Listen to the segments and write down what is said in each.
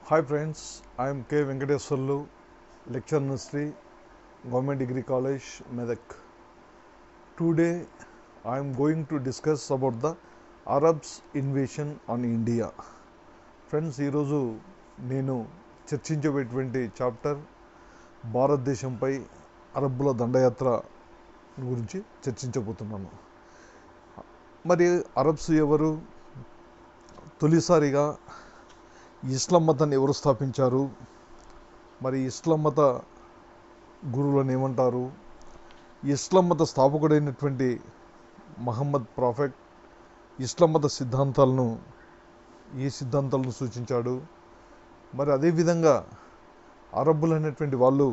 Hi friends, I am K. Venkateswarlu, lecturer in history, Government Degree College, Medak. Today I am going to discuss about the Arabs invasion on India. Friends ఈరోజు నేను చర్చించబోయేటువంటి chapter భారతదేశంపై అరబ్బుల దండయాత్ర గురించి చర్చించబోతున్నాను. మరి Arabs ఎవరు? తొలిసారిగా ఇస్లాం మతాన్ని ఎవరు స్థాపించారు? మరి ఇస్లాం మత గురువులను ఏమంటారు? ఇస్లాం మత స్థాపకుడైనటువంటి మహమ్మద్ ప్రాఫెట్ ఇస్లాం మత సిద్ధాంతాలను ఏ సిద్ధాంతాలను సూచించాడు? మరి అదేవిధంగా అరబ్బులు అనేటువంటి వాళ్ళు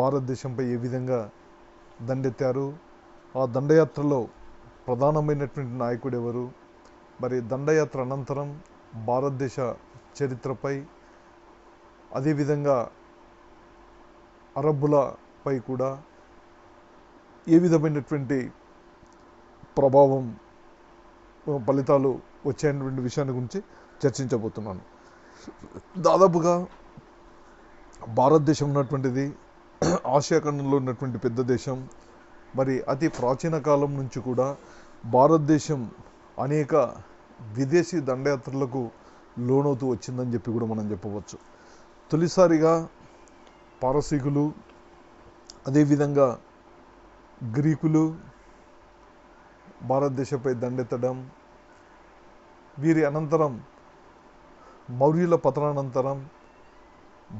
భారతదేశంపై ఏ విధంగా దండెత్తారు? ఆ దండయాత్రలో ప్రధానమైనటువంటి నాయకుడు ఎవరు? మరి దండయాత్ర అనంతరం భారతదేశ చరిత్రపై అదేవిధంగా అరబ్బులపై కూడా ఏ విధమైనటువంటి ప్రభావం ఫలితాలు వచ్చేటువంటి విషయాన్ని గురించి చర్చించబోతున్నాను. దాదాపుగా భారతదేశం ఉన్నటువంటిది ఆసియా ఖండంలో ఉన్నటువంటి పెద్ద దేశం. మరి అతి ప్రాచీన కాలం నుంచి కూడా భారతదేశం అనేక విదేశీ దండయాత్రలకు లోనవుతూ వచ్చిందని చెప్పి కూడా మనం చెప్పవచ్చు. తొలిసారిగా పారసీకులు, అదేవిధంగా గ్రీకులు భారతదేశంపై దండెత్తడం, వీరి అనంతరం మౌర్యుల పతనానంతరం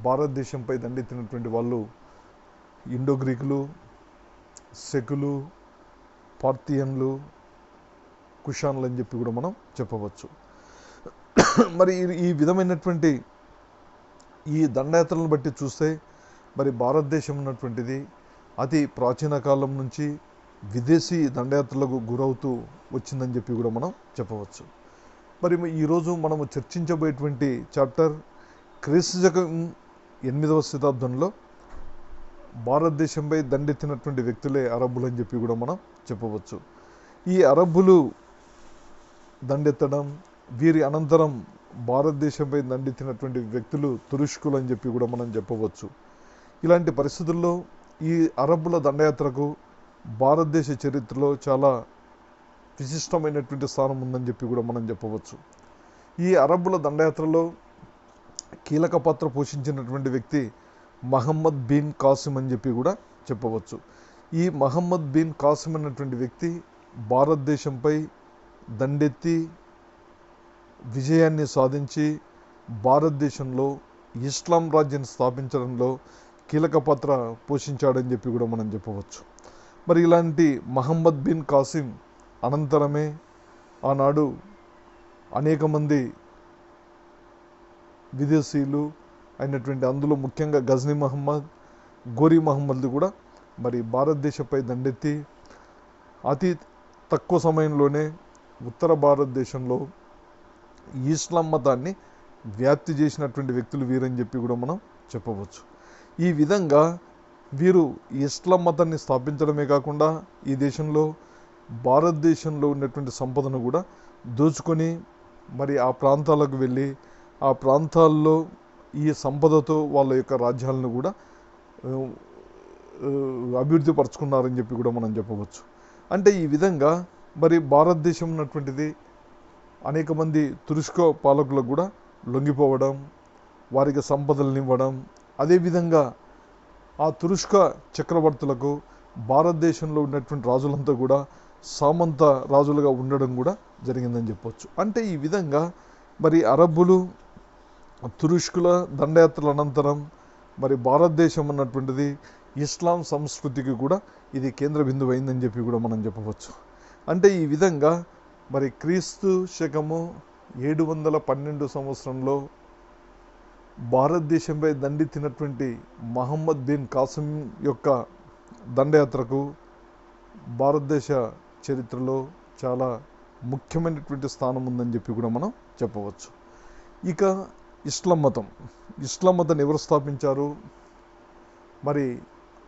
భారతదేశంపై దండెత్తినటువంటి వాళ్ళు ఇండో గ్రీకులు, సెకులు, పార్థియన్లు, కుషాన్లు అని చెప్పి కూడా మనం చెప్పవచ్చు. మరి ఈ విధమైనటువంటి ఈ దండయాత్రలను బట్టి చూస్తే మరి భారతదేశం ఉన్నటువంటిది అతి ప్రాచీన కాలం నుంచి విదేశీ దండయాత్రలకు గురవుతూ వచ్చిందని చెప్పి కూడా మనం చెప్పవచ్చు. మరి ఈరోజు మనము చర్చించబోయేటువంటి చాప్టర్ క్రీస్తు శకం 8వ శతాబ్దంలో భారతదేశంపై దండెత్తినటువంటి వ్యక్తులే అరబ్బులు అని చెప్పి కూడా మనం చెప్పవచ్చు. ఈ అరబ్బులు దండెత్తడం, వీరి అనంతరం భారతదేశంపై దండెత్తినటువంటి వ్యక్తులు తురుష్కులు అని చెప్పి కూడా మనం చెప్పవచ్చు. ఇలాంటి పరిస్థితుల్లో ఈ అరబ్బుల దండయాత్రకు భారతదేశ చరిత్రలో చాలా విశిష్టమైనటువంటి స్థానం ఉందని చెప్పి కూడా మనం చెప్పవచ్చు. ఈ అరబ్బుల దండయాత్రలో కీలక పాత్ర పోషించినటువంటి వ్యక్తి మహమ్మద్ బిన్ కాసిం అని చెప్పి కూడా చెప్పవచ్చు. ఈ మహమ్మద్ బిన్ కాసిం అన్నటువంటి వ్యక్తి భారతదేశంపై దండెత్తి విజయాన్ని సాధించి భారతదేశంలో ఇస్లాం రాజ్యాన్ని స్థాపించడంలో కీలక పాత్ర పోషించాడని చెప్పి కూడా మనం చెప్పవచ్చు. మరి ఇలాంటి మహమ్మద్ బిన్ కాసిం అనంతరమే ఆనాడు అనేక మంది విదేశీయులు అయినటువంటి, అందులో ముఖ్యంగా గజ్నీ మహమ్మద్, గోరీ మహమ్మద్లు కూడా మరి భారతదేశంపై దండెత్తి అతి తక్కువ సమయంలోనే ఉత్తర భారతదేశంలో ఇస్లాం మతాన్ని వ్యాప్తి చేసినటువంటి వ్యక్తులు వీరని చెప్పి కూడా మనం చెప్పవచ్చు. ఈ విధంగా వీరు ఇస్లాం మతాన్ని స్థాపించడమే కాకుండా ఈ దేశంలో భారతదేశంలో ఉన్నటువంటి సంపదను కూడా దోచుకొని మరి ఆ ప్రాంతాలకు వెళ్ళి ఆ ప్రాంతాల్లో ఈ సంపదతో వాళ్ళ యొక్క రాజ్యాలను కూడా అభివృద్ధి పరుచుకున్నారని చెప్పి కూడా మనం చెప్పవచ్చు. అంటే ఈ విధంగా మరి భారతదేశం ఉన్నటువంటిది అనేక మంది తురుష్క పాలకులకు కూడా లొంగిపోవడం, వారికి సంపదలను ఇవ్వడం, అదేవిధంగా ఆ తురుష్క చక్రవర్తులకు భారతదేశంలో ఉన్నటువంటి రాజులంతా కూడా సామంత రాజులుగా ఉండడం కూడా జరిగిందని చెప్పవచ్చు. అంటే ఈ విధంగా మరి అరబ్బులు తురుష్కుల దండయాత్రల అనంతరం మరి భారతదేశం అన్నటువంటిది ఇస్లాం సంస్కృతికి కూడా ఇది కేంద్ర బిందువు అయిందని చెప్పి కూడా మనం చెప్పవచ్చు. అంటే ఈ విధంగా మరి క్రీస్తు శకము 712 సంవత్సరంలో భారతదేశంపై దండెత్తినటువంటి మహమ్మద్ బిన్ కాసిం యొక్క దండయాత్రకు భారతదేశ చరిత్రలో చాలా ముఖ్యమైనటువంటి స్థానం ఉందని చెప్పి కూడా మనం చెప్పవచ్చు. ఇక ఇస్లాం మతాన్ని ఎవరు స్థాపించారు? మరి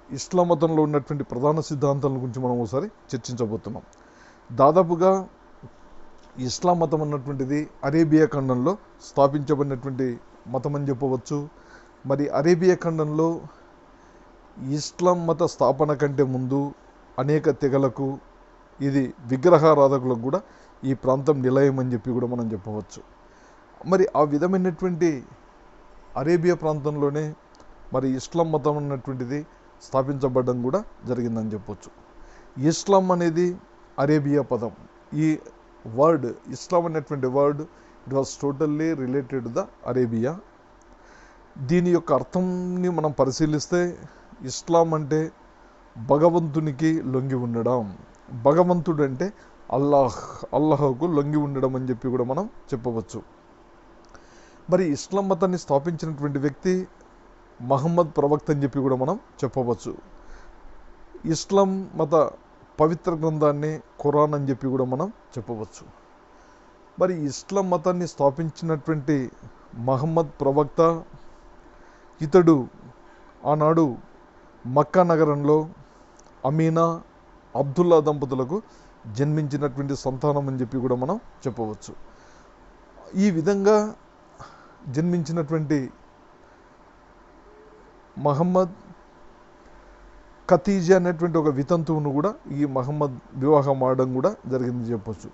ఇస్లాం మతంలో ఉన్నటువంటి ప్రధాన సిద్ధాంతాల గురించి మనం ఒకసారి చర్చించబోతున్నాం. దాదాపుగా ఇస్లాం మతం అన్నటువంటిది అరేబియా ఖండంలో స్థాపించబడినటువంటి మతం అని చెప్పవచ్చు. మరి అరేబియా ఖండంలో ఇస్లాం మత స్థాపన కంటే ముందు అనేక తెగలకు, ఇది విగ్రహారాధకులకు కూడా ఈ ప్రాంతం నిలయం అని చెప్పి కూడా మనం చెప్పవచ్చు. మరి ఆ విధమైనటువంటి అరేబియా ప్రాంతంలోనే మరి ఇస్లాం మతం అన్నటువంటిది స్థాపించబడడం కూడా జరిగిందని చెప్పవచ్చు. ఇస్లాం అనేది అరేబియా పదం. ఈ వర్డ్ ఇస్లాం అనేటువంటి word it was totally related the Arabia. దీని యొక్క అర్థంని మనం పరిశీలిస్తే ఇస్లాం అంటే భగవంతునికి లొంగి ఉండడం, భగవంతుడు అంటే అల్లాహకు లొంగి ఉండడం అని చెప్పి కూడా మనం చెప్పవచ్చు. మరి ఇస్లాం మతాన్ని స్థాపించినటువంటి వ్యక్తి మహమ్మద్ ప్రవక్త అని చెప్పి కూడా మనం చెప్పవచ్చు. ఇస్లాం మత పవిత్ర గ్రంథాన్ని ఖురాన్ అని చెప్పి కూడా మనం చెప్పవచ్చు. మరి ఇస్లాం మతాన్ని స్థాపించినటువంటి మహమ్మద్ ప్రవక్త, ఇతడు ఆనాడు మక్కా నగరంలో అమీనా, అబ్దుల్లా దంపతులకు జన్మించినటువంటి సంతానం అని చెప్పి కూడా మనం చెప్పవచ్చు. ఈ విధంగా జన్మించినటువంటి మహమ్మద్ ఖతీజా అనేటువంటి ఒక వితంతువును కూడా ఈ మహమ్మద్ వివాహం ఆడడం కూడా జరిగిందని చెప్పవచ్చు.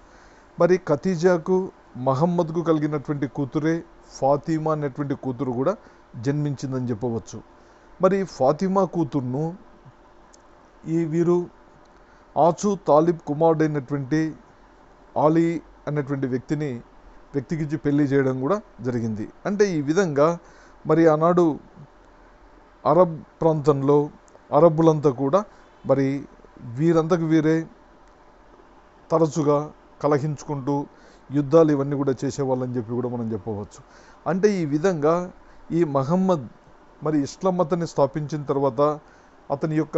మరి ఖతీజాకు మహమ్మద్కు కలిగినటువంటి కూతురే ఫాతిమా అనేటువంటి కూతురు కూడా జన్మించిందని చెప్పవచ్చు. మరి ఫాతిమా కూతురును వీరు ఆచు తాలిబ్ కుమారుడైనటువంటి ఆలీ అనేటువంటి వ్యక్తికి పెళ్లి చేయడం కూడా జరిగింది. అంటే ఈ విధంగా మరి ఆనాడు అరబ్ ప్రాంతంలో అరబ్బులంతా కూడా మరి వీరంతకు వీరే తరచుగా కలహించుకుంటూ యుద్ధాలు ఇవన్నీ కూడా చేసేవాళ్ళని చెప్పి కూడా మనం చెప్పవచ్చు. అంటే ఈ విధంగా ఈ మహమ్మద్ మరి ఇస్లాం మతాన్ని స్థాపించిన తర్వాత అతని యొక్క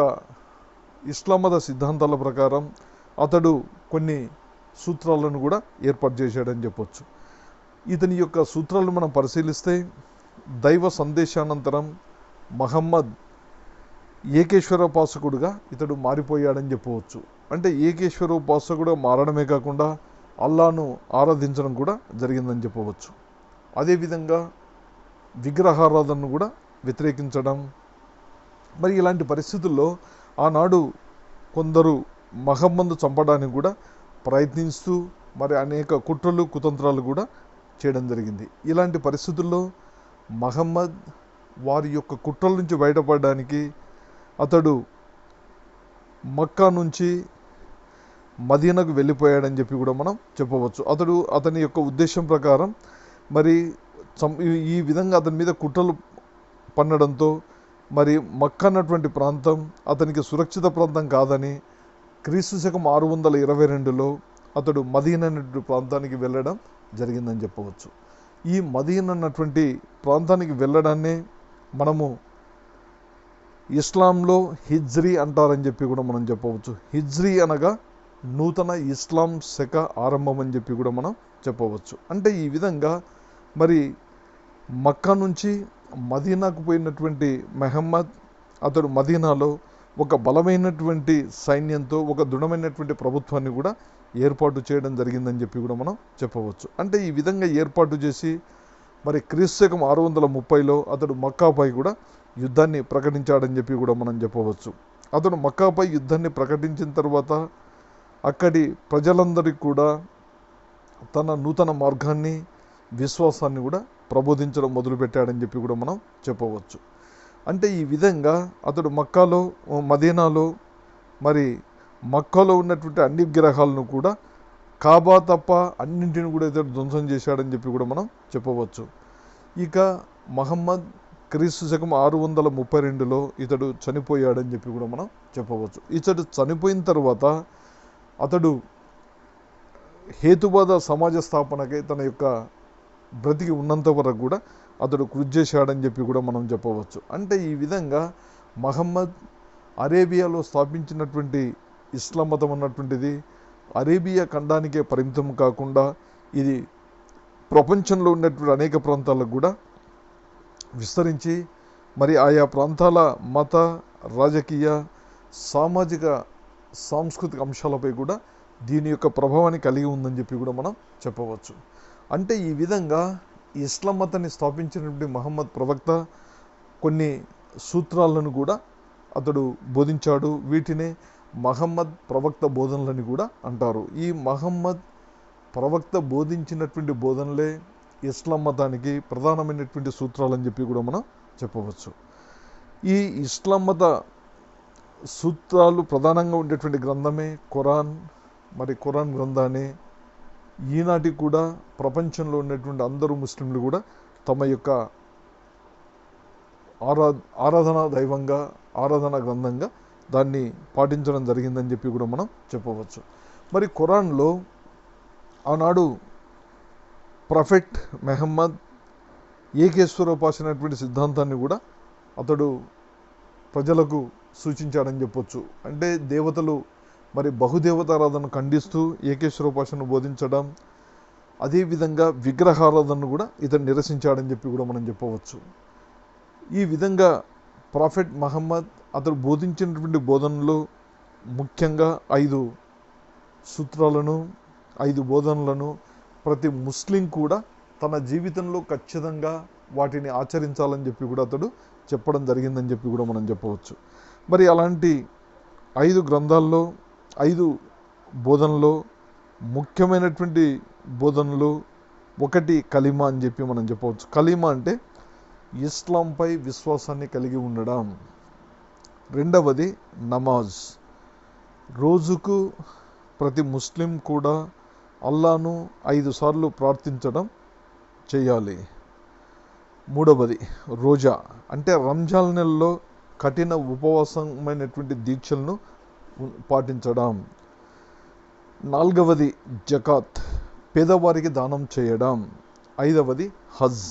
ఇస్లాం మత సిద్ధాంతాల ప్రకారం అతడు కొన్ని సూత్రాలను కూడా ఏర్పాటు చేశాడని చెప్పవచ్చు. ఇతని యొక్క సూత్రాలను మనం పరిశీలిస్తే దైవ సందేశానంతరం మహమ్మద్ ఏకేశ్వరోపాసకుడుగా ఇతడు మారిపోయాడని చెప్పవచ్చు. అంటే ఏకేశ్వరోపాసకుడుగా మారడమే కాకుండా అల్లాను ఆరాధించడం కూడా జరిగిందని చెప్పవచ్చు. అదేవిధంగా విగ్రహారాధనను కూడా వ్యతిరేకించడం. మరి ఇలాంటి పరిస్థితుల్లో ఆనాడు కొందరు మహమ్మద్ను చంపడానికి కూడా ప్రయత్నిస్తూ మరి అనేక కుట్రలు కుతంత్రాలు కూడా చేయడం జరిగింది. ఇలాంటి పరిస్థితుల్లో మహమ్మద్ వారి యొక్క కుట్రల నుంచి బయటపడడానికి అతడు మక్కా నుంచి మదీనాకు వెళ్ళిపోయాడని చెప్పి కూడా మనం చెప్పవచ్చు. అతని యొక్క ఉద్దేశం ప్రకారం మరి ఈ విధంగా అతని మీద కుట్రలు పన్నడంతో మరి మక్కా అన్నటువంటి ప్రాంతం అతనికి సురక్షిత ప్రాంతం కాదని క్రీస్తు శకం 622లో అతడు మదీనా అనేటువంటి ప్రాంతానికి వెళ్ళడం జరిగిందని చెప్పవచ్చు. ఈ మదీనా అన్నటువంటి ప్రాంతానికి వెళ్ళడాన్నే మనము ఇస్లాంలో హిజ్రీ అంటారని చెప్పి కూడా మనం చెప్పవచ్చు. హిజ్రీ అనగా నూతన ఇస్లాం శక ఆరంభం అని చెప్పి కూడా మనం చెప్పవచ్చు. అంటే ఈ విధంగా మరి మక్కా నుంచి మదీనాకు పోయినటువంటి మహమ్మద్ అతడు మదీనాలో ఒక బలమైనటువంటి సైన్యంతో ఒక దృఢమైనటువంటి ప్రభుత్వాన్ని కూడా ఏర్పాటు చేయడం జరిగిందని చెప్పి కూడా మనం చెప్పవచ్చు. అంటే ఈ విధంగా ఏర్పాటు చేసి మరి క్రీస్తు శకం 630లో అతడు మక్కాపై కూడా యుద్ధాన్ని ప్రకటించాడని చెప్పి కూడా మనం చెప్పవచ్చు. అతడు మక్కాపై యుద్ధాన్ని ప్రకటించిన తర్వాత అక్కడి ప్రజలందరికీ కూడా తన నూతన మార్గాన్ని విశ్వాసాన్ని కూడా ప్రబోధించడం మొదలుపెట్టాడని చెప్పి కూడా మనం చెప్పవచ్చు. అంటే ఈ విధంగా అతడు మదీనాలో మరి మక్కాలో ఉన్నటువంటి అన్ని విగ్రహాలను కూడా కాబా తప్ప అన్నింటిని కూడా ఇతడు ధ్వంసం చేశాడని చెప్పి కూడా మనం చెప్పవచ్చు. ఇక మహమ్మద్ క్రీస్తు శకం 632లో ఇతడు చనిపోయాడని చెప్పి కూడా మనం చెప్పవచ్చు. ఇతడు చనిపోయిన తర్వాత అతడు హేతువాద సమాజ స్థాపనకై తన యొక్క బ్రతికి ఉన్నంత వరకు కూడా అతడు కృషి చేశాడని చెప్పి కూడా మనం చెప్పవచ్చు. అంటే ఈ విధంగా మహమ్మద్ అరేబియాలో స్థాపించినటువంటి ఇస్లాం మతం అన్నటువంటిది అరేబియా ఖండానికే పరిమితం కాకుండా ఇది ప్రపంచంలో ఉన్నటువంటి అనేక ప్రాంతాలకు కూడా విస్తరించి మరి ఆయా ప్రాంతాల మత, రాజకీయ, సామాజిక, సాంస్కృతిక అంశాలపై కూడా దీని యొక్క ప్రభావాన్ని కలిగి ఉందని చెప్పి కూడా మనం చెప్పవచ్చు. అంటే ఈ విధంగా ఇస్లాం మతాన్ని స్థాపించినటువంటి మహమ్మద్ ప్రవక్త కొన్ని సూత్రాలను కూడా అతడు బోధించాడు. వీటినే మహమ్మద్ ప్రవక్త బోధనలని కూడా అంటారు. ఈ మహమ్మద్ ప్రవక్త బోధించినటువంటి బోధనలే ఇస్లాం మతానికి ప్రధానమైనటువంటి సూత్రాలని చెప్పి కూడా మనం చెప్పవచ్చు. ఈ ఇస్లాం మత సూత్రాలు ప్రధానంగా ఉండేటువంటి గ్రంథమే ఖురాన్. మరి ఖురాన్ గ్రంథాన్ని ఈనాటికి కూడా ప్రపంచంలో ఉన్నటువంటి అందరూ ముస్లింలు కూడా తమ యొక్క ఆరాధనా దైవంగా, ఆరాధనా గ్రంథంగా దాన్ని పాటించడం జరిగిందని చెప్పి కూడా మనం చెప్పవచ్చు. మరి ఖురాన్లో ఆనాడు ప్రొఫెట్ మెహమ్మద్ ఏకేశ్వరోపాసనటువంటి సిద్ధాంతాన్ని కూడా అతడు ప్రజలకు సూచించాడని చెప్పొచ్చు. అంటే దేవతలు మరి బహుదేవతారాధనను ఖండిస్తూ ఏకేశ్వరోపాసనను బోధించడం, అదేవిధంగా విగ్రహారాధనను కూడా ఇతను నిరసించాడని చెప్పి కూడా మనం చెప్పవచ్చు. ఈ విధంగా ప్రాఫెట్ మహమ్మద్ అతడు బోధించినటువంటి బోధనలు ముఖ్యంగా 5 సూత్రాలను, 5 బోధనలను ప్రతి ముస్లిం కూడా తన జీవితంలో ఖచ్చితంగా వాటిని ఆచరించాలని చెప్పి కూడా అతడు చెప్పడం జరిగిందని చెప్పి కూడా మనం చెప్పవచ్చు. మరి అలాంటి 5 గ్రంథాల్లో 5 బోధనలో ముఖ్యమైనటువంటి బోధనలు ఒకటి కలీమా అని చెప్పి మనం చెప్పవచ్చు. కలీమా అంటే ఇస్లాంపై విశ్వాసాన్ని కలిగి ఉండడం. రెండవది నమాజ్. రోజుకు ప్రతి ముస్లిం కూడా అల్లాను 5 సార్లు ప్రార్థించడం చేయాలి. మూడవది రోజా, అంటే రంజాన్ నెలలో కఠిన ఉపవాసమైనటువంటి దీక్షలను పాటించడం. నాలుగవది జకాత్, పేదవారికి దానం చేయడం. 5వది హజ్.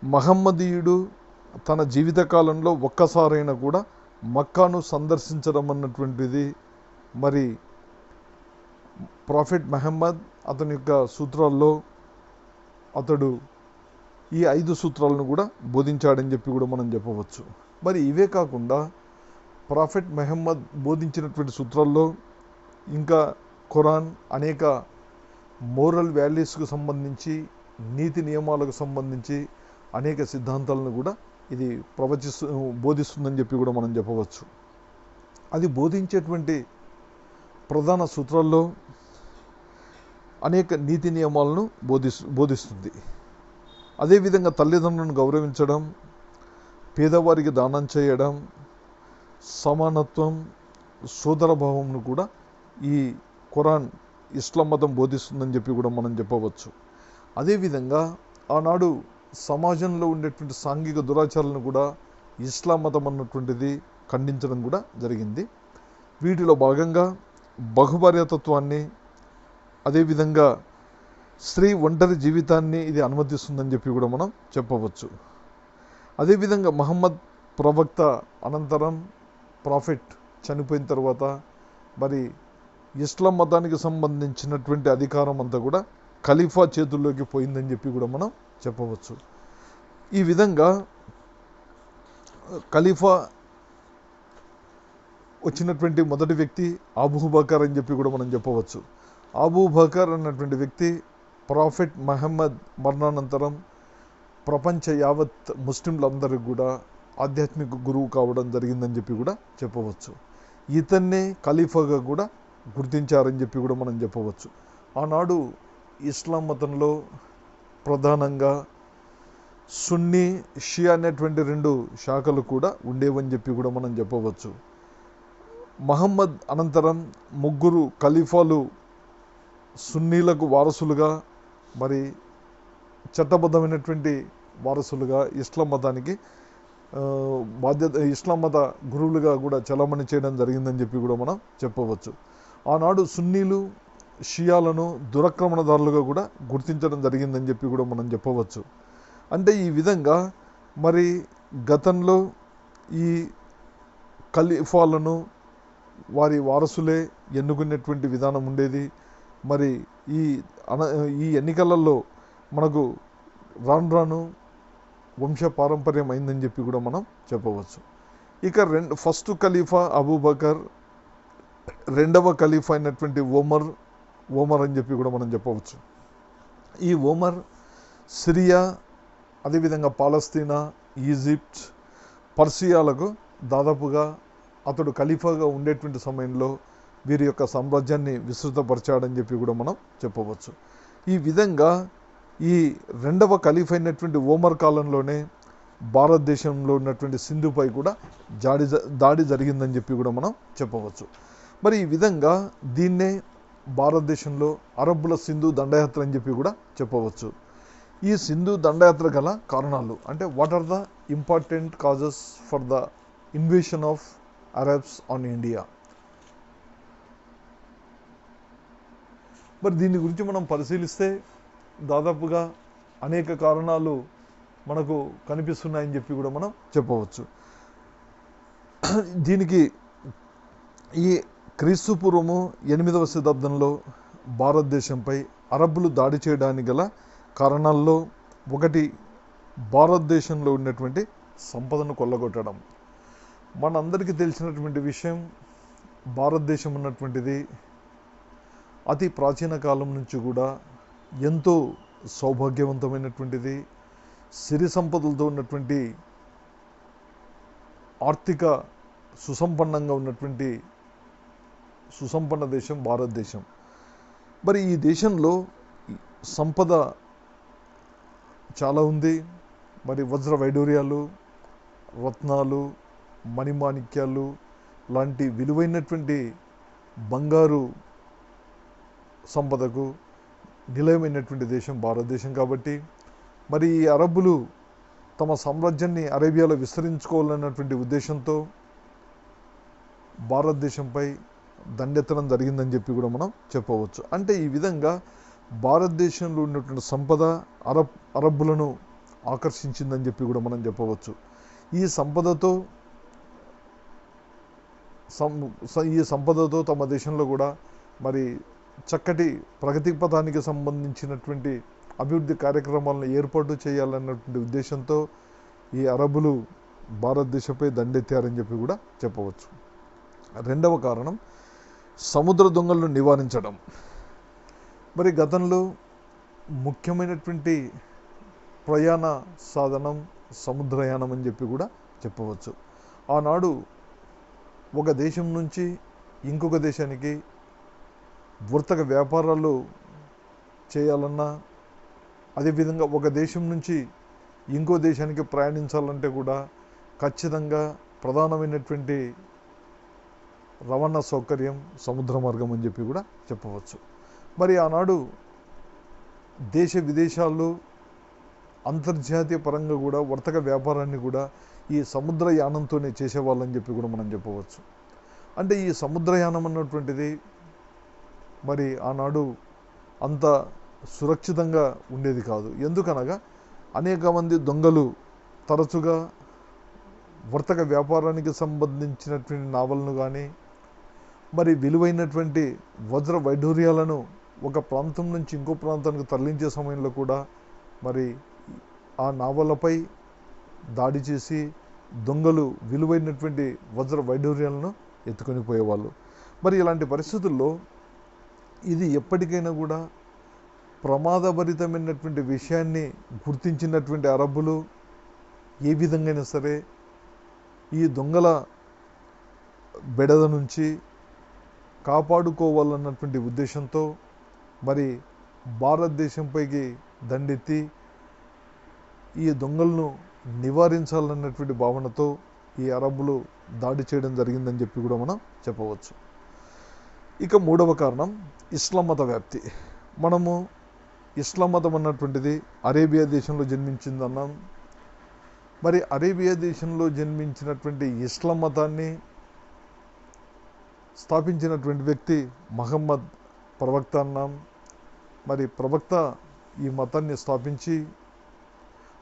మహమ్మదీయుడు తన జీవితకాలంలో ఒక్కసారైనా కూడా మక్కాను సందర్శించడం అన్నటువంటిది మరి ప్రాఫెట్ మహమ్మద్ అతని యొక్క సూత్రాల్లో అతడు ఈ 5 సూత్రాలను కూడా బోధించాడని చెప్పి కూడా మనం చెప్పవచ్చు. మరి ఇవే కాకుండా ప్రాఫెట్ మహమ్మద్ బోధించినటువంటి సూత్రాల్లో ఇంకా ఖురాన్ అనేక మోరల్ వాల్యూస్కు సంబంధించి, నీతి నియమాలకు సంబంధించి అనేక సిద్ధాంతాలను కూడా ఇది బోధిస్తుందని చెప్పి కూడా మనం చెప్పవచ్చు. అది బోధించేటువంటి ప్రధాన సూత్రాల్లో అనేక నీతి నియమాలను బోధిస్తుంది. అదేవిధంగా తల్లిదండ్రులను గౌరవించడం, పేదవారికి దానం చేయడం, సమానత్వం, సోదరభావంను కూడా ఈ ఖురాన్ ఇస్లాం మతం బోధిస్తుందని చెప్పి కూడా మనం చెప్పవచ్చు. అదేవిధంగా ఆనాడు సమాజంలో ఉండేటువంటి సాంఘిక దురాచారాలను కూడా ఇస్లాం మతం అన్నటువంటిది ఖండించడం కూడా జరిగింది. వీటిలో భాగంగా బహుభార్యాతత్వాన్ని, అదేవిధంగా స్త్రీ ఒంటరి జీవితాన్ని ఇది అనుమతిస్తుందని చెప్పి కూడా మనం చెప్పవచ్చు. అదేవిధంగా మహమ్మద్ ప్రవక్త అనంతరం ప్రాఫెట్ చనిపోయిన తర్వాత మరి ఇస్లాం మతానికి సంబంధించినటువంటి అధికారం అంతా కూడా ఖలీఫా చేతుల్లోకి పోయిందని చెప్పి కూడా మనం చెప్పవచ్చు. ఈ విధంగా ఖలీఫా వచ్చినటువంటి మొదటి వ్యక్తి అబూబకర్ అని చెప్పి కూడా మనం చెప్పవచ్చు. అబూబకర్ అన్నటువంటి వ్యక్తి ప్రాఫెట్ మహమ్మద్ మరణానంతరం ప్రపంచ యావత్ ముస్లింలందరికీ కూడా ఆధ్యాత్మిక గురువు కావడం జరిగిందని చెప్పి కూడా చెప్పవచ్చు. ఇతన్నే ఖలీఫాగా కూడా గుర్తించారని చెప్పి కూడా మనం చెప్పవచ్చు. ఆనాడు ఇస్లాం మతంలో ప్రధానంగా సున్నీ, షియా అనేటువంటి 2 శాఖలు కూడా ఉండేవని చెప్పి కూడా మనం చెప్పవచ్చు. మహమ్మద్ అనంతరం 3 ఖలీఫాలు సున్నీలకు వారసులుగా, మరి చట్టబద్ధమైనటువంటి వారసులుగా ఇస్లాం మతానికి ఇస్లాం మత గురువులుగా కూడా చలామణి చేయడం జరిగిందని చెప్పి కూడా మనం చెప్పవచ్చు. ఆనాడు సున్నీలు షియాలను దురాక్రమణదారులుగా కూడా గుర్తించడం జరిగిందని చెప్పి కూడా మనం చెప్పవచ్చు. అంటే ఈ విధంగా మరి గతంలో ఈ ఖలీఫాలను వారి వారసులే ఎన్నుకునేటువంటి విధానం ఉండేది. మరి ఈ ఎన్నికలలో మనకు రాను వంశ పారంపర్యం అయిందని చెప్పి కూడా మనం చెప్పవచ్చు. ఇక ఫస్ట్ ఖలీఫా అబూబకర్ రెండవ ఖలీఫా అయినటువంటి ఓమర్ అని చెప్పి కూడా మనం చెప్పవచ్చు. ఈ ఓమర్ సిరియా, అదేవిధంగా పాలస్తీనా, ఈజిప్ట్, పర్షియాలకు దాదాపుగా అతడు ఖలీఫాగా ఉండేటువంటి సమయంలో వీరి యొక్క సామ్రాజ్యాన్ని విస్తృతపరిచాడని చెప్పి కూడా మనం చెప్పవచ్చు. ఈ విధంగా ఈ రెండవ ఖలీఫా అయినటువంటి ఓమర్ కాలంలోనే భారతదేశంలో ఉన్నటువంటి సింధుపై కూడా దాడి జరిగిందని చెప్పి కూడా మనం చెప్పవచ్చు. మరి ఈ విధంగా దీన్నే భారతదేశంలో అరబ్బుల సింధు దండయాత్ర అని చెప్పి కూడా చెప్పవచ్చు. ఈ సింధు దండయాత్ర గల కారణాలు అంటే what are the important causes for the invasion of Arabs on India. మరి దీని గురించి మనం పరిశీలిస్తే దాదాపుగా అనేక కారణాలు మనకు కనిపిస్తున్నాయని చెప్పి కూడా మనం చెప్పవచ్చు. దీనికి ఈ క్రీస్తు పూర్వము 8వ శతాబ్దంలో భారతదేశంపై అరబ్బులు దాడి చేయడానికి గల కారణాల్లో ఒకటి భారతదేశంలో ఉన్నటువంటి సంపదను కొల్లగొట్టడం. మనందరికీ తెలిసినటువంటి విషయం, భారతదేశం ఉన్నటువంటిది అతి ప్రాచీన కాలం నుంచి కూడా ఎంతో సౌభాగ్యవంతమైనటువంటిది, సిరి సంపదలతో ఉన్నటువంటి, ఆర్థిక సుసంపన్నంగా ఉన్నటువంటి సుసంపన్న దేశం భారతదేశం. మరి ఈ దేశంలో సంపద చాలా ఉంది. మరి వజ్ర వైడూర్యాలు, రత్నాలు, మణిమాణిక్యాలు లాంటి విలువైనటువంటి బంగారు సంపదకు నిలయమైనటువంటి దేశం భారతదేశం. కాబట్టి మరి ఈ అరబ్బులు తమ సామ్రాజ్యాన్ని అరేబియాలో విస్తరించుకోవాలన్నటువంటి ఉద్దేశంతో భారతదేశంపై దండెత్తడం జరిగిందని చెప్పి కూడా మనం చెప్పవచ్చు. అంటే ఈ విధంగా భారతదేశంలో ఉన్నటువంటి సంపద అరబ్బులను ఆకర్షించిందని చెప్పి కూడా మనం చెప్పవచ్చు. ఈ సంపదతో తమ దేశంలో కూడా మరి చక్కటి ప్రగతి పథానికి సంబంధించినటువంటి అభివృద్ధి కార్యక్రమాలను ఏర్పాటు చేయాలన్నటువంటి ఉద్దేశంతో ఈ అరబ్బులు భారతదేశంపై దండెత్తారని చెప్పి కూడా చెప్పవచ్చు. రెండవ కారణం సముద్ర దొంగలను నివారించడం. మరి గతంలో ముఖ్యమైనటువంటి ప్రయాణ సాధనం సముద్రయానం అని చెప్పి కూడా చెప్పవచ్చు. ఆనాడు ఒక దేశం నుంచి ఇంకొక దేశానికి వర్తక వ్యాపారాలు చేయాలన్నా, అదేవిధంగా ఒక దేశం నుంచి ఇంకో దేశానికి ప్రయాణించాలంటే కూడా ఖచ్చితంగా ప్రధానమైనటువంటి రవాణా సౌకర్యం సముద్ర మార్గం అని చెప్పి కూడా చెప్పవచ్చు. మరి ఆనాడు దేశ విదేశాల్లో అంతర్జాతీయ పరంగా కూడా వర్తక వ్యాపారాన్ని కూడా ఈ సముద్రయానంతోనే చేసేవాళ్ళని చెప్పి కూడా మనం చెప్పవచ్చు. అంటే ఈ సముద్రయానం అన్నటువంటిది మరి ఆనాడు అంత సురక్షితంగా ఉండేది కాదు. ఎందుకనగా అనేక మంది దొంగలు తరచుగా వర్తక వ్యాపారానికి సంబంధించినటువంటి నావలను కానీ మరి విలువైనటువంటి వజ్ర వైఢూర్యాలను ఒక ప్రాంతం నుంచి ఇంకో ప్రాంతానికి తరలించే సమయంలో కూడా మరి ఆ నావలపై దాడి చేసి దొంగలు విలువైనటువంటి వజ్ర వైఢూర్యాలను ఎత్తుకొని పోయేవాళ్ళు. మరి ఇలాంటి పరిస్థితుల్లో ఇది ఎప్పటికైనా కూడా ప్రమాదభరితమైనటువంటి విషయాన్ని గుర్తించినటువంటి అరబ్బులు ఏ విధంగా సరే ఈ దొంగల బెడద నుంచి కాపాడుకోవాలన్నటువంటి ఉద్దేశంతో మరి భారతదేశంపైకి దండెత్తి ఈ దొంగలను నివారించాలన్నటువంటి భావనతో ఈ అరబ్బులు దాడి చేయడం జరిగిందని చెప్పి కూడా మనం చెప్పవచ్చు. ఇక మూడవ కారణం ఇస్లాం మత వ్యాప్తి. మనము ఇస్లాం మతం అన్నటువంటిది అరేబియా దేశంలో జన్మించిందన్నాం. మరి అరేబియా దేశంలో జన్మించినటువంటి ఇస్లాం మతాన్ని స్థాపించినటువంటి వ్యక్తి మహమ్మద్ ప్రవక్త అన్నాం. మరి ప్రవక్త ఈ మతాన్ని స్థాపించి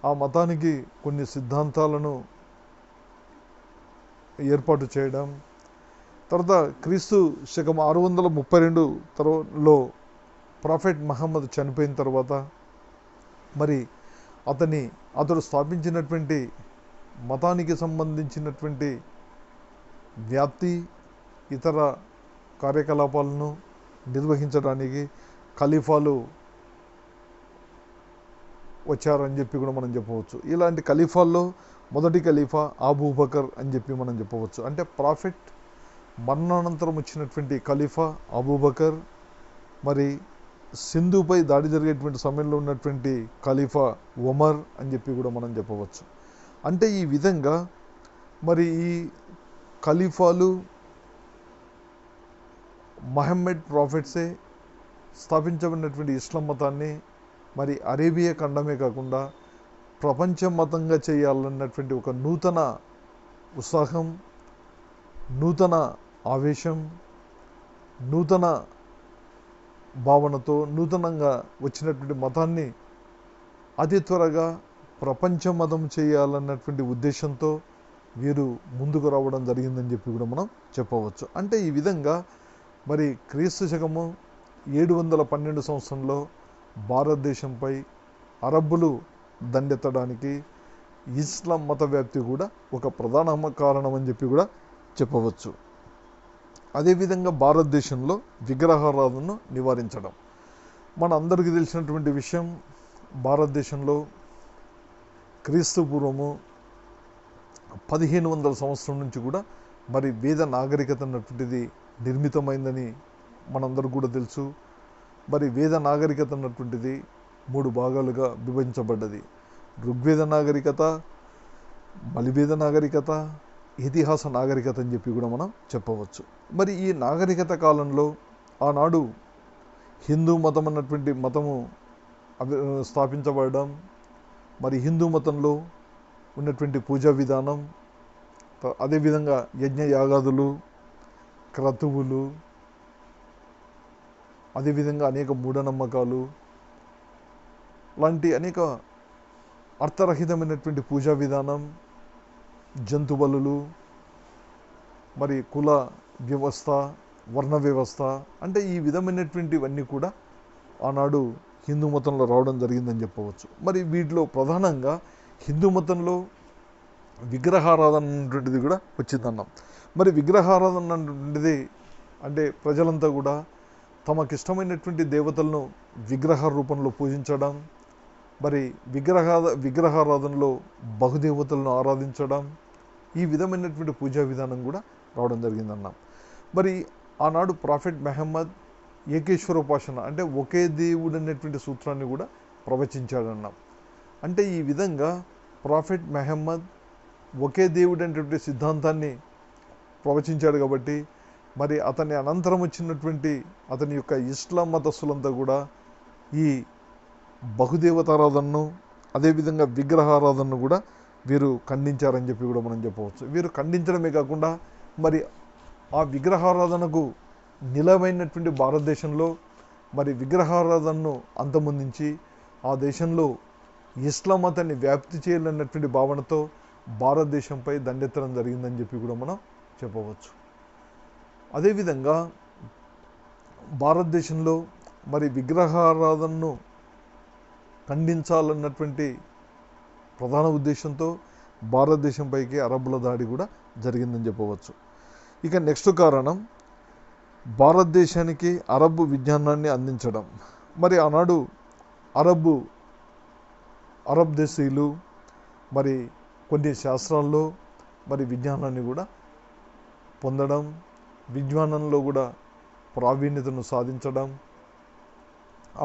ఆ మతానికి కొన్ని సిద్ధాంతాలను ఏర్పాటు చేయడం, తర్వాత క్రీస్తు శకం 632లో ప్రాఫెట్ మహమ్మద్ చనిపోయిన తర్వాత మరి అతడు స్థాపించినటువంటి మతానికి సంబంధించినటువంటి వ్యాప్తి, ఇతర కార్యకలాపాలను నిర్వహించడానికి ఖలీఫాలు వచ్చారని చెప్పి కూడా మనం చెప్పవచ్చు. ఇలాంటి ఖలీఫాల్లో మొదటి ఖలీఫా అబూబకర్ అని చెప్పి మనం చెప్పవచ్చు. అంటే ప్రాఫిట్ మరణానంతరం వచ్చినటువంటి ఖలీఫా అబూబకర్, మరి సింధుపై దాడి జరిగేటువంటి సమయంలో ఉన్నటువంటి ఖలీఫా ఉమర్ అని చెప్పి కూడా మనం చెప్పవచ్చు. అంటే ఈ విధంగా మరి ఈ ఖలీఫాలు మహమ్మద్ ప్రాఫిట్సే స్థాపించబడినటువంటి ఇస్లాం మతాన్ని మరి అరేబియా ఖండమే కాకుండా ప్రపంచ మతంగా చేయాలన్నటువంటి ఒక నూతన ఉత్సాహం, నూతన ఆవేశం, నూతన భావనతో నూతనంగా వచ్చినటువంటి మతాన్ని అతి త్వరగా ప్రపంచ మతం చేయాలన్నటువంటి ఉద్దేశంతో వీరు ముందుకు రావడం జరిగిందని చెప్పి కూడా మనం చెప్పవచ్చు. అంటే ఈ విధంగా మరి క్రీస్తు శకము 712 సంవత్సరంలో భారతదేశంపై అరబ్బులు దండెత్తడానికి ఇస్లాం మత వ్యాప్తి కూడా ఒక ప్రధాన కారణం అని చెప్పి కూడా చెప్పవచ్చు. అదేవిధంగా భారతదేశంలో విగ్రహారాధనను నివారించడం. మన అందరికీ తెలిసినటువంటి విషయం, భారతదేశంలో క్రీస్తు పూర్వము 1500 సంవత్సరం నుంచి కూడా మరి వేద నాగరికత అన్నటువంటిది నిర్మితమైందని మనందరూ కూడా తెలుసు. మరి వేద నాగరికత అన్నటువంటిది 3 భాగాలుగా విభజించబడ్డది. ఋగ్వేద నాగరికత, మలివేద నాగరికత, ఇతిహాస నాగరికత అని చెప్పి కూడా మనం చెప్పవచ్చు. మరి ఈ నాగరికత కాలంలో ఆనాడు హిందూ మతం అన్నటువంటి మతము స్థాపించబడడం, మరి హిందూ మతంలో ఉన్నటువంటి పూజా విధానం, అదేవిధంగా యజ్ఞ యాగాదులు, క్రతువులు, అదేవిధంగా అనేక మూఢనమ్మకాలు లాంటి అనేక అర్థరహితమైనటువంటి పూజా విధానం, జంతు బలులు, మరి కుల వ్యవస్థ, వర్ణ వ్యవస్థ, అంటే ఈ విధమైనటువంటివన్నీ కూడా ఆనాడు హిందూ మతంలో రావడం జరిగిందని చెప్పవచ్చు. మరి వీటిలో ప్రధానంగా హిందూ మతంలో విగ్రహారాధన అనేటువంటిది కూడా వచ్చిందన్నాం. మరి విగ్రహారాధన అనేటువంటిది అంటే ప్రజలంతా కూడా తమకిష్టమైనటువంటి దేవతలను విగ్రహ రూపంలో పూజించడం, మరి విగ్రహారాధనలో బహుదేవతలను ఆరాధించడం, ఈ విధమైనటువంటి పూజా విధానం కూడా రావడం జరిగిందన్నాం. మరి ఆనాడు ప్రాఫెట్ మహమ్మద్ ఏకేశ్వరోపాసన అంటే ఒకే దేవుడు అనేటువంటి సూత్రాన్ని కూడా ప్రవచించాడన్నాం. అంటే ఈ విధంగా ప్రాఫెట్ మహమ్మద్ ఒకే దేవుడు అనేటువంటి సిద్ధాంతాన్ని ప్రవచించాడు కాబట్టి మరి అతని అనంతరం వచ్చినటువంటి అతని యొక్క ఇస్లాం మతస్థులంతా కూడా ఈ బహుదేవతారాధనను, అదేవిధంగా విగ్రహారాధనను కూడా వీరు ఖండించారని చెప్పి కూడా మనం చెప్పవచ్చు. వీరు ఖండించడమే కాకుండా మరి ఆ విగ్రహారాధనకు నిలవైనటువంటి భారతదేశంలో మరి విగ్రహారాధనను అంతమొందించి ఆ దేశంలో ఇస్లాం మతాన్ని వ్యాప్తి చేయాలన్నటువంటి భావనతో భారతదేశంపై దండెత్తడం జరిగిందని చెప్పి కూడా మనం చెప్పవచ్చు. అదేవిధంగా భారతదేశంలో మరి విగ్రహారాధనను ఖండించాలన్నటువంటి ప్రధాన ఉద్దేశంతో భారతదేశంపైకి అరబ్బుల దాడి కూడా జరిగిందని చెప్పవచ్చు. ఇక నెక్స్ట్ కారణం భారతదేశానికి అరబ్బు విజ్ఞానాన్ని అందించడం. మరి ఆనాడు అరబ్ దేశీయులు మరి కొన్ని శాస్త్రాల్లో మరి విజ్ఞానాన్ని కూడా పొందడం, విజ్ఞానంలో కూడా ప్రావీణ్యతను సాధించడం,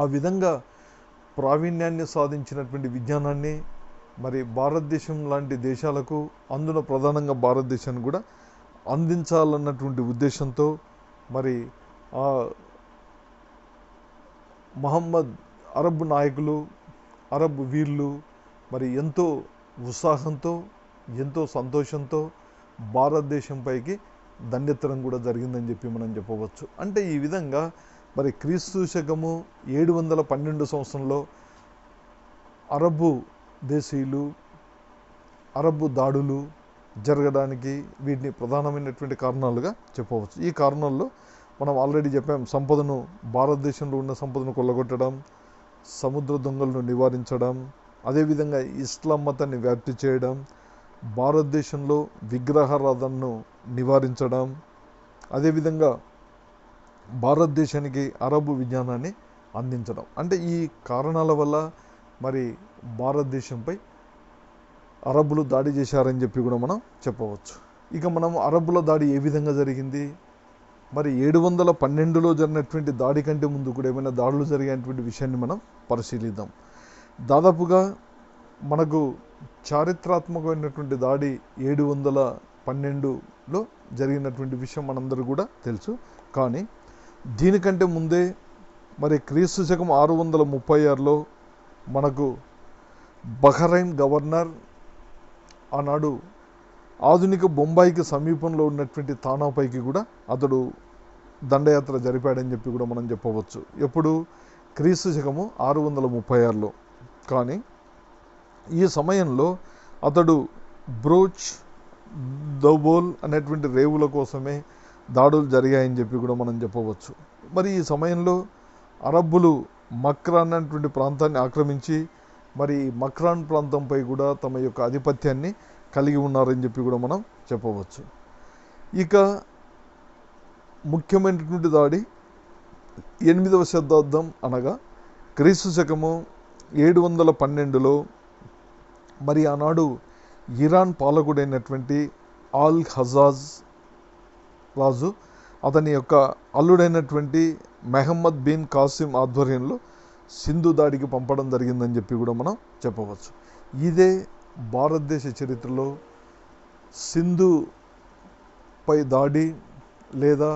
ఆ విధంగా ప్రావీణ్యాన్ని సాధించినటువంటి విజ్ఞానాన్ని మరి భారతదేశం లాంటి దేశాలకు, అందులో ప్రధానంగా భారతదేశాన్ని కూడా అందించాలన్నటువంటి ఉద్దేశంతో మరి ఆ మహమ్మద్ అరబ్ నాయకులు, అరబ్ వీరులు మరి ఎంతో ఉత్సాహంతో, ఎంతో సంతోషంతో భారతదేశంపైకి దండెత్తడం కూడా జరిగిందని చెప్పి మనం చెప్పవచ్చు. అంటే ఈ విధంగా మరి క్రీస్తు శకము 712 సంవత్సరంలో అరబ్బు దేశీయులు, అరబ్బు దాడులు జరగడానికి వీటిని ప్రధానమైనటువంటి కారణాలుగా చెప్పవచ్చు. ఈ కారణాల్లో మనం ఆల్రెడీ చెప్పాం, భారతదేశంలో ఉన్న సంపదను కొల్లగొట్టడం, సముద్ర దొంగలను నివారించడం, అదేవిధంగా ఇస్లాం మతాన్ని వ్యాప్తి చేయడం, భారతదేశంలో విగ్రహారాధనను నివారించడం, అదేవిధంగా భారతదేశానికి అరబు విజ్ఞానాన్ని అందించడం. అంటే ఈ కారణాల వల్ల మరి భారతదేశంపై అరబ్బులు దాడి చేశారని చెప్పి కూడా మనం చెప్పవచ్చు. ఇక మనం అరబ్బుల దాడి ఏ విధంగా జరిగింది, మరి 712లో జరిగినటువంటి దాడి కంటే ముందు కూడా ఏమైనా దాడులు జరిగినటువంటి విషయాన్ని మనం పరిశీలిద్దాం. దాదాపుగా మనకు చారిత్రాత్మకమైనటువంటి దాడి 712లో జరిగినటువంటి విషయం మనందరూ కూడా తెలుసు. కానీ దీనికంటే ముందే మరి క్రీస్తు శకం 636లో మనకు బహ్రైన్ గవర్నర్ ఆనాడు ఆధునిక బొంబాయికి సమీపంలో ఉన్నటువంటి తానాపైకి కూడా అతడు దండయాత్ర జరిపాడని చెప్పి కూడా మనం చెప్పవచ్చు. ఎప్పుడు? క్రీస్తు శకము 636లో. కానీ ఈ సమయంలో అతడు బ్రోచ్ దౌబోల్ అనేటువంటి రేవుల కోసమే దాడులు జరిగాయని చెప్పి కూడా మనం చెప్పవచ్చు. మరి ఈ సమయంలో అరబ్బులు మక్రాన్ అనేటువంటి ప్రాంతాన్ని ఆక్రమించి మరి మక్రాన్ ప్రాంతంపై కూడా తమ యొక్క ఆధిపత్యాన్ని కలిగి ఉన్నారని చెప్పి కూడా మనం చెప్పవచ్చు. ఇక ముఖ్యమైనటువంటి దాడి 8వ శతాబ్దం అనగా క్రీస్తు శకము 712లో మరి ఆనాడు ఇరాన్ పాలకుడైనటువంటి ఆల్ హజాజ్ రాజు అతని యొక్క అల్లుడైనటువంటి మెహమ్మద్ బిన్ కాసిం ఆధ్వర్యంలో సింధు దాడికి పంపడం జరిగిందని చెప్పి కూడా మనం చెప్పవచ్చు. ఇదే భారతదేశ చరిత్రలో సింధుపై దాడి లేదా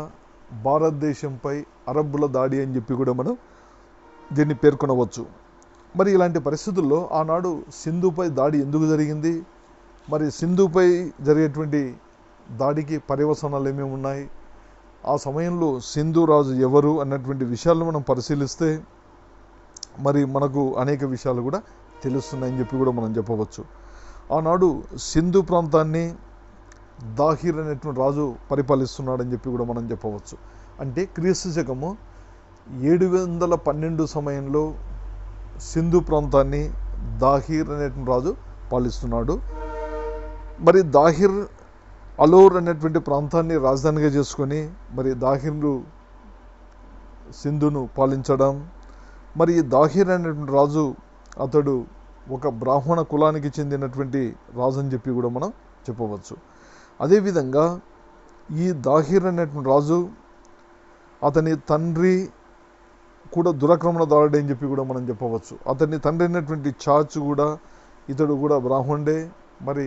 భారతదేశంపై అరబ్బుల దాడి అని చెప్పి కూడా మనం దీన్ని పేర్కొనవచ్చు. మరి ఇలాంటి పరిస్థితుల్లో ఆనాడు సింధుపై దాడి ఎందుకు జరిగింది, మరి సింధుపై జరిగేటువంటి దాడికి పర్యవసానాలు ఏమేమి ఉన్నాయి, ఆ సమయంలో సింధు రాజు ఎవరు అన్నటువంటి విషయాలను మనం పరిశీలిస్తే మరి మనకు అనేక విషయాలు కూడా తెలుస్తున్నాయని చెప్పి కూడా మనం చెప్పవచ్చు. ఆనాడు సింధు ప్రాంతాన్ని దాహిర్ అనేటువంటి రాజు పరిపాలిస్తున్నాడని చెప్పి కూడా మనం చెప్పవచ్చు. అంటే క్రీస్తు శకము 712 సమయంలో సింధు ప్రాంతాన్ని దాహిర్ అనేటువంటి రాజు పాలిస్తున్నాడు. మరి దాహిర్ అలోర్ అనేటువంటి ప్రాంతాన్ని రాజధానిగా చేసుకొని మరి దాహిర్ను సింధును పాలించడం. మరి ఈ దాహిర్ అనేటువంటి రాజు అతడు ఒక బ్రాహ్మణ కులానికి చెందినటువంటి రాజు అని చెప్పి కూడా మనం చెప్పవచ్చు. అదేవిధంగా ఈ దాహిర్ అనేటువంటి రాజు అతని తండ్రి కూడా దురాక్రమణదారుడు అని చెప్పి కూడా మనం చెప్పవచ్చు. అతని తండ్రి అయినటువంటి చాచు కూడా ఇతడు కూడా బ్రాహ్మణుడే. మరి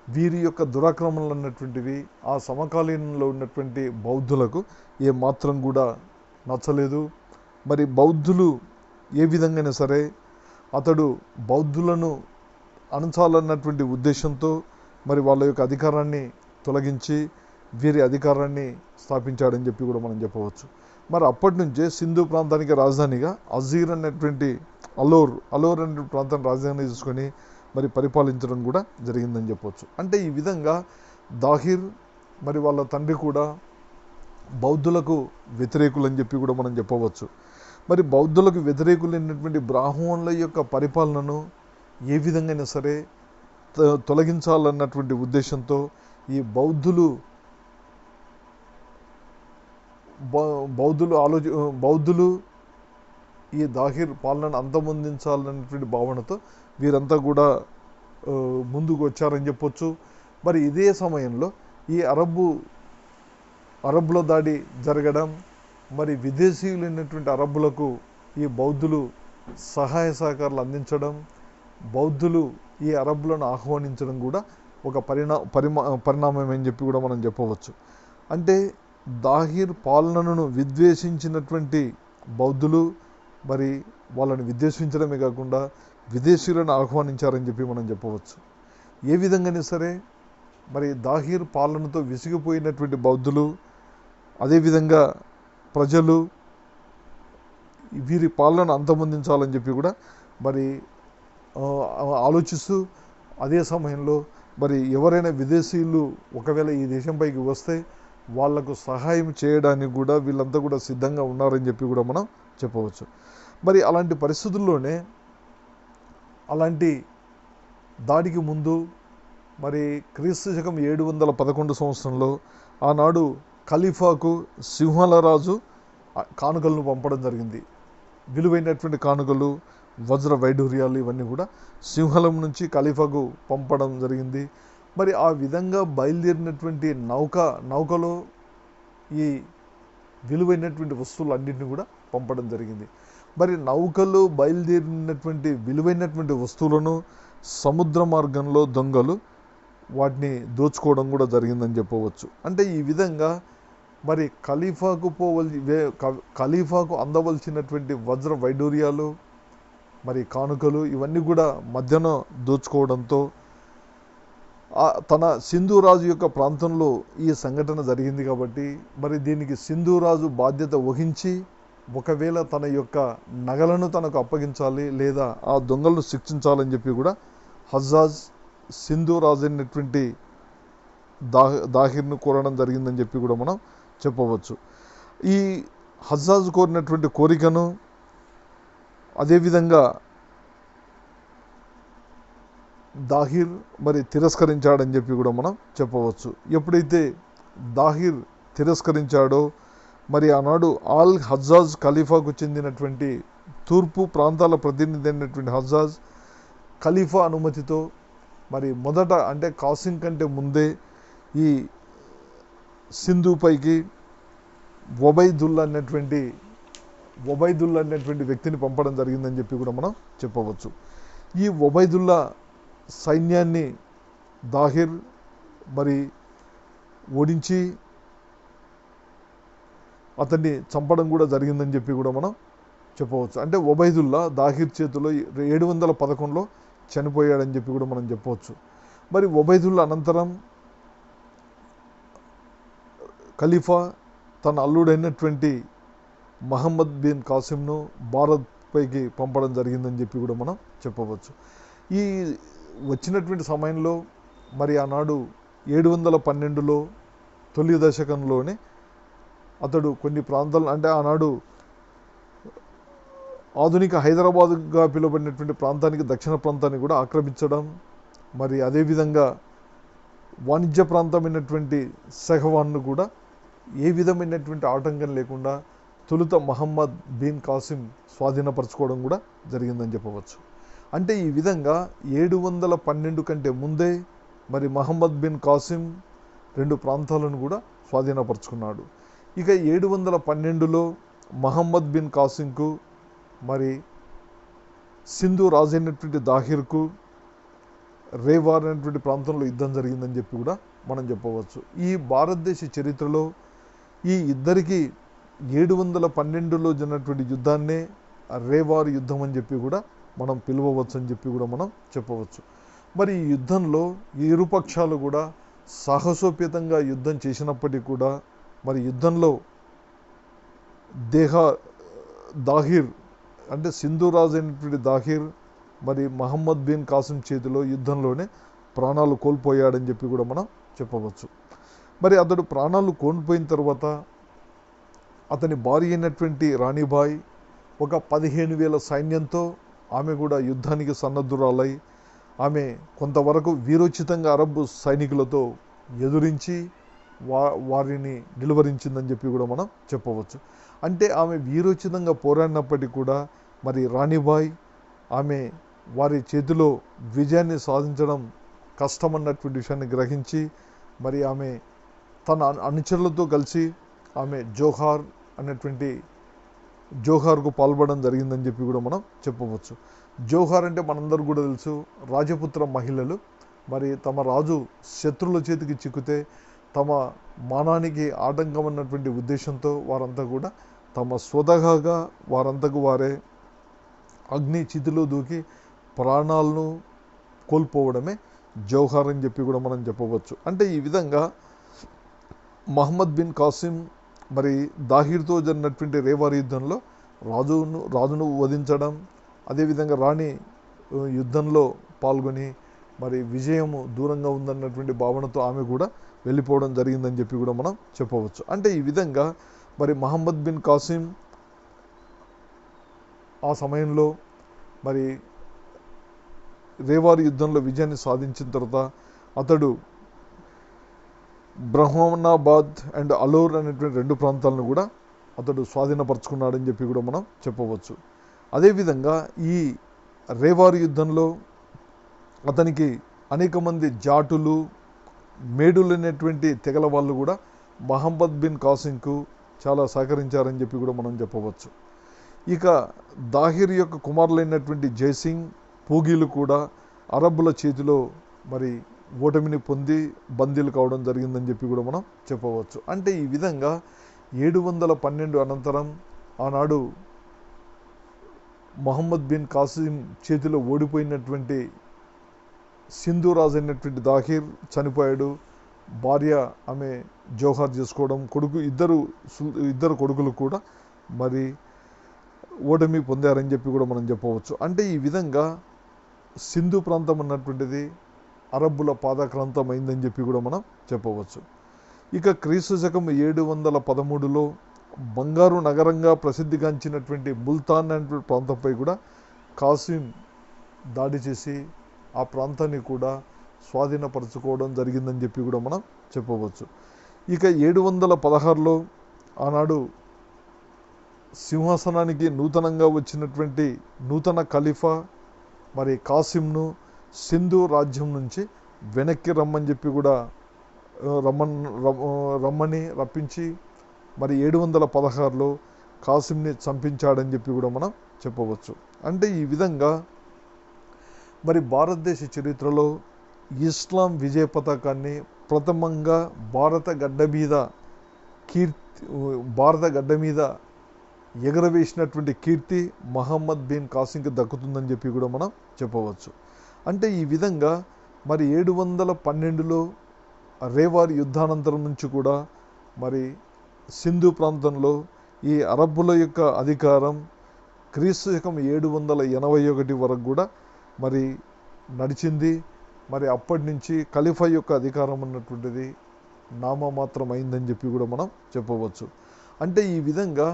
వీరి యొక్క దురాక్రమణలు అన్నటువంటివి ఆ సమకాలీనంలో ఉన్నటువంటి బౌద్ధులకు ఏమాత్రం కూడా నచ్చలేదు. మరి బౌద్ధులు ఏ విధంగానే సరే అతడు బౌద్ధులను అణచాలన్నటువంటి ఉద్దేశంతో మరి వాళ్ళ యొక్క అధికారాన్ని తొలగించి వీరి అధికారాన్ని స్థాపించాడని చెప్పి కూడా మనం చెప్పవచ్చు. మరి అప్పటి నుంచే సింధు ప్రాంతానికి రాజధానిగా అజీర్ అనేటువంటి అలోర్ అనే ప్రాంతాన్ని రాజధాని తీసుకొని మరి పరిపాలించడం కూడా జరిగిందని చెప్పవచ్చు. అంటే ఈ విధంగా దాహిర్ మరి వాళ్ళ తండ్రి కూడా బౌద్ధులకు వ్యతిరేకులని చెప్పి కూడా మనం చెప్పవచ్చు. మరి బౌద్ధులకు వ్యతిరేకులైనటువంటి బ్రాహ్మణుల యొక్క పరిపాలనను ఏ విధంగానే సరే తొలగించాలన్నటువంటి ఉద్దేశంతో ఈ బౌద్ధులు ఈ దాహిర్ పాలనను అంతమొందించాలన్నటువంటి భావనతో వీరంతా కూడా ముందుకు వచ్చారని చెప్పొచ్చు. మరి ఇదే సమయంలో ఈ అరబ్బుల దాడి జరగడం, మరి విదేశీయులైనటువంటి అరబ్బులకు ఈ బౌద్ధులు సహాయ సహకారాలు అందించడం, బౌద్ధులు ఈ అరబ్బులను ఆహ్వానించడం కూడా ఒక పరిణామం అని చెప్పి కూడా మనం చెప్పవచ్చు. అంటే దాహిర్ పాలనను విద్వేషించినటువంటి బౌద్ధులు మరి వాళ్ళని విద్వేషించడమే కాకుండా విదేశీయులను ఆహ్వానించారని చెప్పి మనం చెప్పవచ్చు. ఏ విధంగానే సరే మరి దాహిర్ పాలనతో విసిగిపోయినటువంటి బౌద్ధులు, అదేవిధంగా ప్రజలు వీరి పాలనను అంతమొందించాలని చెప్పి కూడా మరి ఆలోచిస్తూ అదే సమయంలో మరి ఎవరైనా విదేశీయులు ఒకవేళ ఈ దేశంపైకి వస్తే వాళ్లకు సహాయం చేయడానికి కూడా వీళ్ళంతా కూడా సిద్ధంగా ఉన్నారని చెప్పి కూడా మనం చెప్పవచ్చు. మరి అలాంటి పరిస్థితుల్లోనే అలాంటి దాడికి ముందు మరి క్రీస్తు శకం 711 సంవత్సరంలో ఆనాడు ఖలీఫాకు సింహళ రాజు కానుకలను పంపడం జరిగింది. విలువైనటువంటి కానుకలు, వజ్ర వైఢూర్యాలు ఇవన్నీ కూడా సింహలం నుంచి ఖలీఫాకు పంపడం జరిగింది. మరి ఆ విధంగా బయలుదేరినటువంటి నౌకలో ఈ విలువైనటువంటి వస్తువులు అన్నింటినీ కూడా పంపడం జరిగింది. మరి నౌకలో బయలుదేరినటువంటి విలువైనటువంటి వస్తువులను సముద్ర మార్గంలో దొంగలు వాటిని దోచుకోవడం కూడా జరిగిందని చెప్పవచ్చు. అంటే ఈ విధంగా మరి ఖలీఫాకు అందవలసినటువంటి వజ్ర వైడూర్యాలు, మరి కానుకలు ఇవన్నీ కూడా మధ్యన దోచుకోవడంతో తన సింధు రాజు యొక్క ప్రాంతంలో ఈ సంఘటన జరిగింది కాబట్టి మరి దీనికి సింధు రాజు బాధ్యత వహించి ఒకవేళ తన యొక్క నగలను తనకు అప్పగించాలి లేదా ఆ దొంగలను శిక్షించాలని చెప్పి కూడా హజ్జాజ్ సింధు రాజు అయినటువంటి దాహిర్ను కోరడం జరిగిందని చెప్పి కూడా మనం చెప్పవచ్చు. ఈ హజ్జాజ్ కోరినటువంటి కోరికను అదేవిధంగా దాహిర్ మరి తిరస్కరించాడని చెప్పి కూడా మనం చెప్పవచ్చు. ఎప్పుడైతే దాహిర్ తిరస్కరించాడో మరి ఆనాడు ఆల్ హజ్జాజ్ ఖలీఫాకు చెందినటువంటి తూర్పు ప్రాంతాల ప్రతినిధి అయినటువంటి హజ్జాజ్ ఖలీఫా అనుమతితో మరి మొదట అంటే కాసిం కంటే ముందే ఈ సింధుపైకి ఒబైదుల్లా అనేటువంటి వ్యక్తిని పంపడం జరిగిందని చెప్పి కూడా మనం చెప్పవచ్చు. ఈ ఒబైదుల్లా సైన్యాన్ని దాహిర్ మరి ఓడించి అతన్ని చంపడం కూడా జరిగిందని చెప్పి కూడా మనం చెప్పవచ్చు. అంటే ఒబైదుల్లా దాహిర్ చేతిలో 711లో చనిపోయాడని చెప్పి కూడా మనం చెప్పవచ్చు. మరి ఒబైదుల్లా అనంతరం ఖలీఫా తన అల్లుడైనటువంటి మహమ్మద్ బిన్ కాసిమ్ను భారత్ పైకి పంపడం జరిగిందని చెప్పి కూడా మనం చెప్పవచ్చు. ఈ వచ్చినటువంటి సమయంలో మరి ఆనాడు 712లో తొలి దశకంలోనే అతడు కొన్ని ప్రాంతాలు అంటే ఆనాడు ఆధునిక హైదరాబాద్గా పిలువబడినటువంటి ప్రాంతానికి దక్షిణ ప్రాంతాన్ని కూడా ఆక్రమించడం, మరి అదేవిధంగా వాణిజ్య ప్రాంతమైనటువంటి సెహవాన్ను కూడా ఏ విధమైనటువంటి ఆటంకం లేకుండా తొలుత మహమ్మద్ బిన్ కాసిం స్వాధీనపరచుకోవడం కూడా జరిగిందని చెప్పవచ్చు. అంటే ఈ విధంగా 712 కంటే ముందే మరి మహమ్మద్ బిన్ కాసిం 2 ప్రాంతాలను కూడా స్వాధీనపరచుకున్నాడు. ఇక 712లో మహమ్మద్ బిన్ కాసింకు మరి సింధు రాజైనటువంటి దాహిర్కు రేవార్ అనేటువంటి ప్రాంతంలో యుద్ధం జరిగిందని చెప్పి కూడా మనం చెప్పవచ్చు. ఈ భారతదేశ చరిత్రలో ఈ ఇద్దరికి 712లో జరిగినటువంటి యుద్ధాన్నే రేవార్ యుద్ధం అని చెప్పి కూడా మనం పిలవవచ్చు అని చెప్పి కూడా మనం చెప్పవచ్చు. మరి ఈ యుద్ధంలో ఇరుపక్షాలు కూడా సాహసోపేతంగా యుద్ధం చేసినప్పటికీ కూడా మరి యుద్ధంలో దాహిర్ అంటే సింధు రాజు అయినటువంటి దాహిర్ మరి మహమ్మద్ బిన్ కాసిం చేతిలో యుద్ధంలోనే ప్రాణాలు కోల్పోయాడని చెప్పి కూడా మనం చెప్పవచ్చు. మరి అతడు ప్రాణాలు కోల్పోయిన తర్వాత అతని భార్య అయినటువంటి రాణిబాయ్ ఒక 15,000 సైన్యంతో ఆమె కూడా యుద్ధానికి సన్నద్ధురాలై ఆమె కొంతవరకు వీరోచితంగా అరబ్ సైనికులతో ఎదురించి వారిని నిలువరించిందని చెప్పి కూడా మనం చెప్పవచ్చు. అంటే ఆమె వీరోచితంగా పోరాడినప్పటికీ కూడా మరి రాణిబాయ్ ఆమె వారి చేతిలో విజయాన్ని సాధించడం కష్టమన్నటువంటి విషయాన్ని గ్రహించి మరి ఆమె తన అనుచరులతో కలిసి ఆమె జోహార్కు పాల్పడడం జరిగిందని చెప్పి కూడా మనం చెప్పవచ్చు. జోహార్ అంటే మనందరూ కూడా తెలుసు, రాజపుత్ర మహిళలు మరి తమ రాజు శత్రువుల చేతికి చిక్కితే తమ మానానికి ఆటంకం అన్నటువంటి ఉద్దేశంతో వారంతా కూడా తమ స్వతహాగా వారంతకు వారే అగ్ని చితిలో దూకి ప్రాణాలను కోల్పోవడమే జౌహార్ అని చెప్పి కూడా మనం చెప్పవచ్చు. అంటే ఈ విధంగా మహమ్మద్ బిన్ కాసిం మరి దాహిర్తో జరిగినటువంటి రేవార్ యుద్ధంలో రాజును వధించడం, అదేవిధంగా రాణి యుద్ధంలో పాల్గొని మరి విజయము దూరంగా ఉందన్నటువంటి భావనతో ఆమె కూడా వెళ్ళిపోవడం జరిగిందని చెప్పి కూడా మనం చెప్పవచ్చు. అంటే ఈ విధంగా మరి మహమ్మద్ బిన్ కాసిం ఆ సమయంలో మరి రేవార్ యుద్ధంలో విజయాన్ని సాధించిన తర్వాత అతడు బ్రహ్మనాబాద్ అండ్ అలోర్ అనేటువంటి 2 ప్రాంతాలను కూడా అతడు స్వాధీనపరుచుకున్నాడని చెప్పి కూడా మనం చెప్పవచ్చు. అదేవిధంగా ఈ రేవారు యుద్ధంలో అతనికి అనేక మంది జాటులు, మేడులు అనేటువంటి తెగల వాళ్ళు కూడా మహమ్మద్ బిన్ కాసింకు చాలా సహకరించారని చెప్పి కూడా మనం చెప్పవచ్చు. ఇక దాహిర్ యొక్క కుమారులైనటువంటి జైసింగ్, పూగీలు కూడా అరబ్బుల చేతిలో మరి ఓటమిని పొంది బందీలు కావడం జరిగిందని చెప్పి కూడా మనం చెప్పవచ్చు. అంటే ఈ విధంగా 712 అనంతరం ఆనాడు మహమ్మద్ బిన్ కాసిం చేతిలో ఓడిపోయినటువంటి సింధు రాజు అయినటువంటి దాహిర్ చనిపోయాడు. భార్య ఆమె జోహార్ చేసుకోవడం, ఇద్దరు కొడుకులు కూడా మరి ఓటమి పొందారని చెప్పి కూడా మనం చెప్పవచ్చు. అంటే ఈ విధంగా సింధు ప్రాంతం అన్నటువంటిది అరబ్బుల పాదక్రాంతం అయిందని చెప్పి కూడా మనం చెప్పవచ్చు. ఇక క్రీస్తు శకం 713లో బంగారు నగరంగా ప్రసిద్ధిగాంచినటువంటి ముల్తాన్ అనే ప్రాంతంపై కూడా కాసిం దాడి చేసి ఆ ప్రాంతాన్ని కూడా స్వాధీనపరచుకోవడం జరిగిందని చెప్పి కూడా మనం చెప్పవచ్చు. ఇక 716లో ఆనాడు సింహాసనానికి నూతనంగా వచ్చినటువంటి నూతన ఖలీఫా మరి కాసింను సింధు రాజ్యం నుంచి వెనక్కి రమ్మని చెప్పి కూడా రప్పించి మరి 716లో కాసింని చంపించాడని చెప్పి కూడా మనం చెప్పవచ్చు. అంటే ఈ విధంగా మరి భారతదేశ చరిత్రలో ఇస్లాం విజయ పతాకాన్ని ప్రథమంగా భారత గడ్డ మీద ఎగరవేసినటువంటి కీర్తి మహమ్మద్ బిన్ కాసింకి దక్కుతుందని చెప్పి కూడా మనం చెప్పవచ్చు. అంటే ఈ విధంగా మరి 712లో రేవార్ యుద్ధానంతరం నుంచి కూడా మరి సింధు ప్రాంతంలో ఈ అరబ్బుల యొక్క అధికారం క్రీస్తు శకం 781 వరకు కూడా మరి నడిచింది. మరి అప్పటి నుంచి ఖలీఫా యొక్క అధికారం అన్నటువంటిది నామమాత్రం అయిందని చెప్పి కూడా మనం చెప్పవచ్చు. అంటే ఈ విధంగా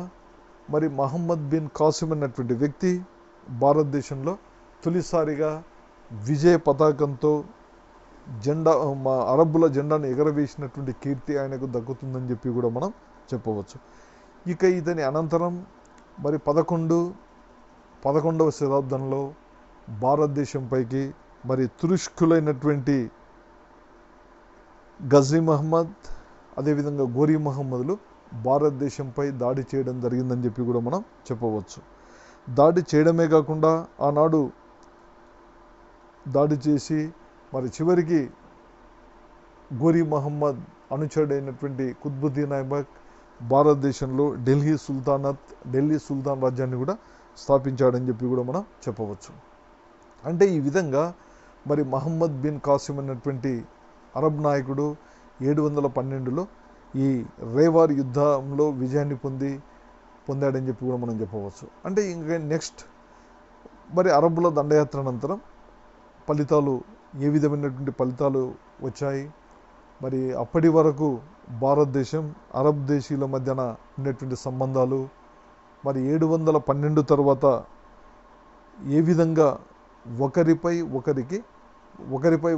మరి మహమ్మద్ బిన్ కాసిం అన్నటువంటి వ్యక్తి భారతదేశంలో తొలిసారిగా విజయ పతాకంతో అరబ్బుల జెండాను ఎగరవేసినటువంటి కీర్తి ఆయనకు దక్కుతుందని చెప్పి కూడా మనం చెప్పవచ్చు. ఇక ఇతని అనంతరం మరి 11వ శతాబ్దంలో భారతదేశంపైకి మరి తురుష్కులైనటువంటి గజీ మహమ్మద్, అదేవిధంగా గోరీ మహమ్మద్లు భారతదేశంపై దాడి చేయడం జరిగిందని చెప్పి కూడా మనం చెప్పవచ్చు. దాడి చేయడమే కాకుండా ఆనాడు దాడి చేసి మరి చివరికి గోరీ మహమ్మద్ అనుచరుడైనటువంటి కుత్బుద్దీన్ ఐబక్ భారతదేశంలో ఢిల్లీ సుల్తాన్ రాజ్యాన్ని కూడా స్థాపించాడని చెప్పి కూడా మనం చెప్పవచ్చు. అంటే ఈ విధంగా మరి మహమ్మద్ బిన్ కాసిం అన్నటువంటి అరబ్ నాయకుడు 712లో ఈ రేవార్ యుద్ధంలో విజయాన్ని పొందాడని చెప్పి కూడా మనం చెప్పవచ్చు. అంటే ఇంకా నెక్స్ట్ మరి అరబ్బుల దండయాత్ర అనంతరం ఫలితాలు ఏ విధమైనటువంటి ఫలితాలు వచ్చాయి, మరి అప్పటి వరకు భారతదేశం అరబ్ దేశీయుల మధ్యన ఉండేటువంటి సంబంధాలు మరి 712 తర్వాత ఏ విధంగా ఒకరిపై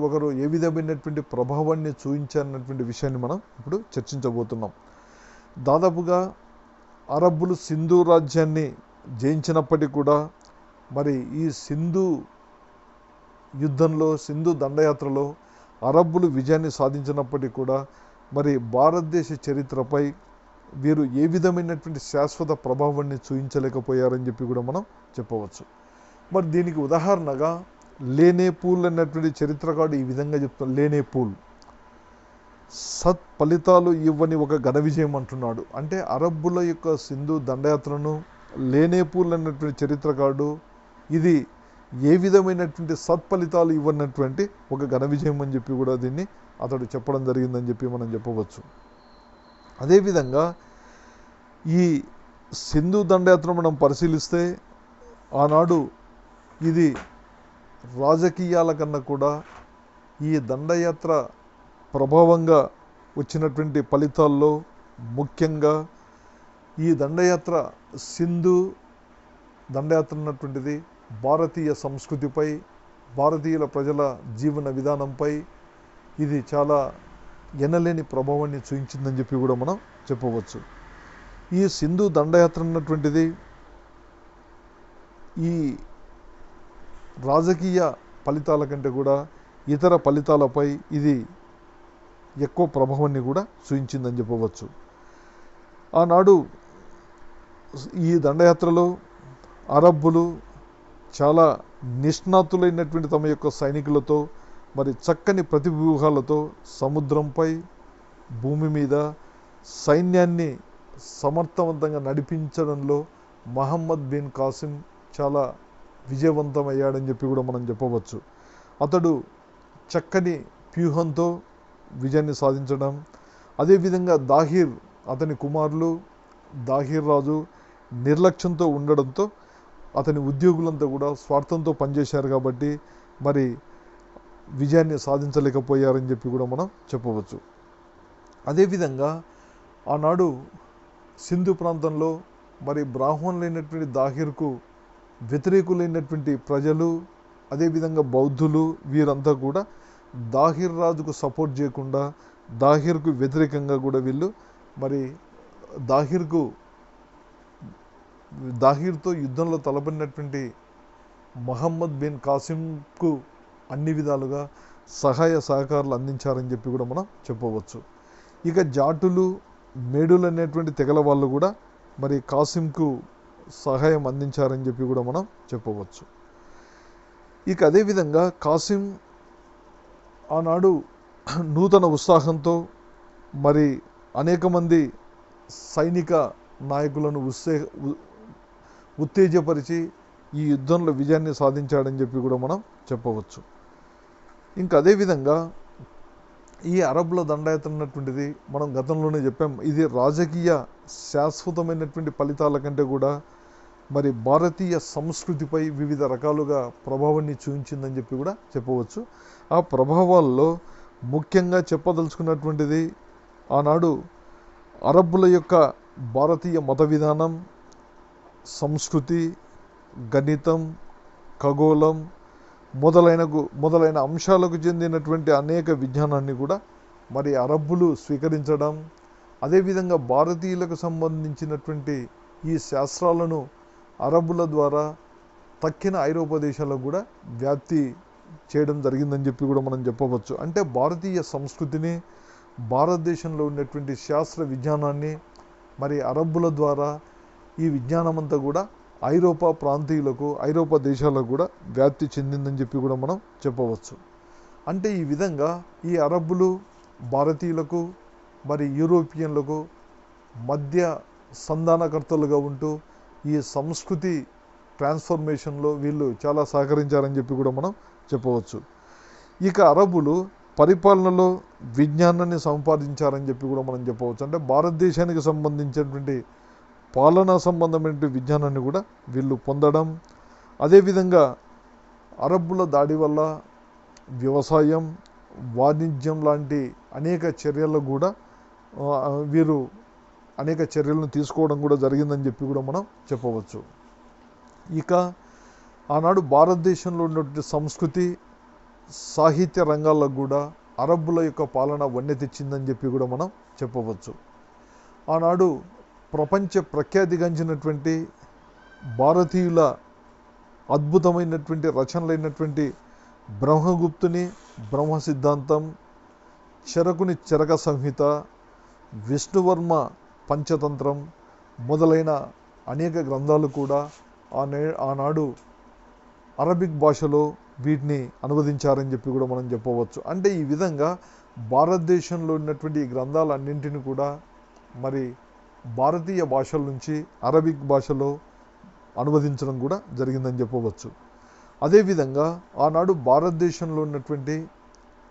ఒకరు ఏ విధమైనటువంటి ప్రభావాన్ని చూపించారన్నటువంటి విషయాన్ని మనం ఇప్పుడు చర్చించబోతున్నాం. దాదాపుగా అరబ్బులు సింధు రాజ్యాన్ని జయించినప్పటికీ కూడా మరి ఈ సింధు యుద్ధంలో సింధు దండయాత్రలో అరబ్బులు విజయాన్ని సాధించినప్పటికీ కూడా మరి భారతదేశ చరిత్రపై వీరు ఏ విధమైనటువంటి శాశ్వత ప్రభావాన్ని చూపించలేకపోయారని చెప్పి కూడా మనం చెప్పవచ్చు. మరి దీనికి ఉదాహరణగా లేనేపూల్ అన్నటువంటి చరిత్రకారుడు ఈ విధంగా చెప్తాడు. లేనేపూల్ ఫలితాలు ఇవ్వని ఒక ఘన విజయం అంటున్నాడు. అంటే అరబ్బుల యొక్క సింధు దండయాత్రను లేనేపూల్ అన్నటువంటి చరిత్రకారుడు ఇది ఏ విధమైనటువంటి సత్ఫలితాలు ఇవ్వనటువంటి ఒక ఘన విజయం అని చెప్పి కూడా దీన్ని అతడు చెప్పడం జరిగిందని చెప్పి మనం చెప్పవచ్చు. అదేవిధంగా ఈ సింధు దండయాత్ర మనం పరిశీలిస్తే ఆనాడు ఇది రాజకీయాల కన్నా కూడా ఈ దండయాత్ర ప్రభావంగా వచ్చినటువంటి ఫలితాల్లో ముఖ్యంగా ఈ సింధు దండయాత్ర అన్నటువంటిది భారతీయ సంస్కృతిపై, భారతీయుల ప్రజల జీవన విధానంపై ఇది చాలా ఎనలేని ప్రభావాన్ని చూపించిందని చెప్పి కూడా మనం చెప్పవచ్చు. ఈ సింధు దండయాత్ర అన్నటువంటిది ఈ రాజకీయ ఫలితాల కంటే కూడా ఇతర ఫలితాలపై ఇది ఎక్కువ ప్రభావాన్ని కూడా చూపించిందని చెప్పవచ్చు. ఆనాడు ఈ దండయాత్రలో అరబ్బులు చాలా నిష్ణాతులైనటువంటి తమ యొక్క సైనికులతో మరి చక్కని ప్రతివ్యూహాలతో సముద్రంపై భూమి మీద సైన్యాన్ని సమర్థవంతంగా నడిపించడంలో మహమ్మద్ బిన్ కాసిం చాలా విజయవంతమయ్యాడని చెప్పి కూడా మనం చెప్పవచ్చు. అతడు చక్కని వ్యూహంతో విజయాన్ని సాధించడం, అదేవిధంగా దాహిర్ అతని కుమారులు దాహిర్ రాజు నిర్లక్ష్యంతో ఉండడంతో అతని ఉద్యోగులంతా కూడా స్వార్థంతో పనిచేశారు కాబట్టి మరి విజయాన్ని సాధించలేకపోయారని చెప్పి కూడా మనం చెప్పవచ్చు. అదేవిధంగా ఆనాడు సింధు ప్రాంతంలో మరి బ్రాహ్మణులైనటువంటి దాహిర్కు వ్యతిరేకులైనటువంటి ప్రజలు, అదేవిధంగా బౌద్ధులు వీరంతా కూడా దాహిర్ రాజుకు సపోర్ట్ చేయకుండా దాహిర్కు వ్యతిరేకంగా కూడా వీళ్ళు మరి దాహిర్తో యుద్ధంలో తలపడినటువంటి మహమ్మద్ బిన్ కాసింకు అన్ని విధాలుగా సహాయ సహకారాలు అందించారని చెప్పి కూడా మనం చెప్పవచ్చు. ఇక జాటులు మేడులు అనేటువంటి తెగల వాళ్ళు కూడా మరి కాసింకు సహాయం అందించారని చెప్పి కూడా మనం చెప్పవచ్చు. ఇక అదేవిధంగా కాసిం ఆనాడు నూతన ఉత్సాహంతో మరి అనేక మంది సైనిక నాయకులను ఉత్తేజపరిచి ఈ యుద్ధంలో విజయాన్ని సాధించాడని చెప్పి కూడా మనం చెప్పవచ్చు. ఇంకా అదేవిధంగా ఈ అరబ్బుల దండయాత్ర అన్నటువంటిది మనం గతంలోనే చెప్పాం, ఇది రాజకీయ శాశ్వతమైనటువంటి ఫలితాల కంటే కూడా మరి భారతీయ సంస్కృతిపై వివిధ రకాలుగా ప్రభావాన్ని చూపించిందని చెప్పి కూడా చెప్పవచ్చు. ఆ ప్రభావాల్లో ముఖ్యంగా చెప్పదలుచుకున్నటువంటిది ఆనాడు అరబ్బుల యొక్క భారతీయ మత విధానం, సంస్కృతి, గణితం, ఖగోళం మొదలైన అంశాలకు చెందినటువంటి అనేక విజ్ఞానాన్ని కూడా మరి అరబ్బులు స్వీకరించడం, అదేవిధంగా భారతీయులకు సంబంధించినటువంటి ఈ శాస్త్రాలను అరబ్బుల ద్వారా తక్కిన ఐరోపా దేశాలకు కూడా వ్యాప్తి చేయడం జరిగిందని చెప్పి కూడా మనం చెప్పవచ్చు. అంటే భారతీయ సంస్కృతిని, భారతదేశంలో ఉన్నటువంటి శాస్త్ర విజ్ఞానాన్ని మరి అరబ్బుల ద్వారా ఈ విజ్ఞానం అంతా కూడా ఐరోపా ప్రాంతీయులకు, ఐరోపా దేశాలకు కూడా వ్యాప్తి చెందిందని చెప్పి కూడా మనం చెప్పవచ్చు. అంటే ఈ విధంగా ఈ అరబ్బులు భారతీయులకు మరి యూరోపియన్లకు మధ్య సంధానకర్తలుగా ఉంటూ ఈ సంస్కృతి ట్రాన్స్ఫర్మేషన్లో వీళ్ళు చాలా సహకరించారని చెప్పి కూడా మనం చెప్పవచ్చు. ఇక అరబ్బులు పరిపాలనలో విజ్ఞానాన్ని సంపాదించారని చెప్పి కూడా మనం చెప్పవచ్చు. అంటే భారతదేశానికి సంబంధించినటువంటి పాలనా సంబంధమైన విజ్ఞానాన్ని కూడా వీళ్ళు పొందడం, అదేవిధంగా అరబ్బుల దాడి వల్ల వ్యవసాయం, వాణిజ్యం లాంటి అనేక చర్యలు కూడా వీరు అనేక చర్యలను తీసుకోవడం కూడా జరిగిందని చెప్పి కూడా మనం చెప్పవచ్చు. ఇక ఆనాడు భారతదేశంలో ఉన్నటువంటి సంస్కృతి, సాహిత్య రంగాల్లో కూడా అరబ్బుల యొక్క పాలన వన్నె తెచ్చిందని చెప్పి కూడా మనం చెప్పవచ్చు. ఆనాడు ప్రపంచ ప్రఖ్యాతిగాంచినటువంటి భారతీయుల అద్భుతమైనటువంటి రచనలైనటువంటి బ్రహ్మగుప్తుని బ్రహ్మ సిద్ధాంతం, చరకుని చరక సంహిత, విష్ణువర్మ పంచతంత్రం మొదలైన అనేక గ్రంథాలు కూడా ఆనాడు అరబిక్ భాషలో వీటిని అనువదించారని చెప్పి కూడా మనం చెప్పవచ్చు. అంటే ఈ విధంగా భారతదేశంలో ఉన్నటువంటి ఈ గ్రంథాలన్నింటినీ కూడా మరి భారతీయ భాషల నుంచి అరబిక్ భాషలో అనువదించడం కూడా జరిగిందని చెప్పవచ్చు. అదేవిధంగా ఆనాడు భారతదేశంలో ఉన్నటువంటి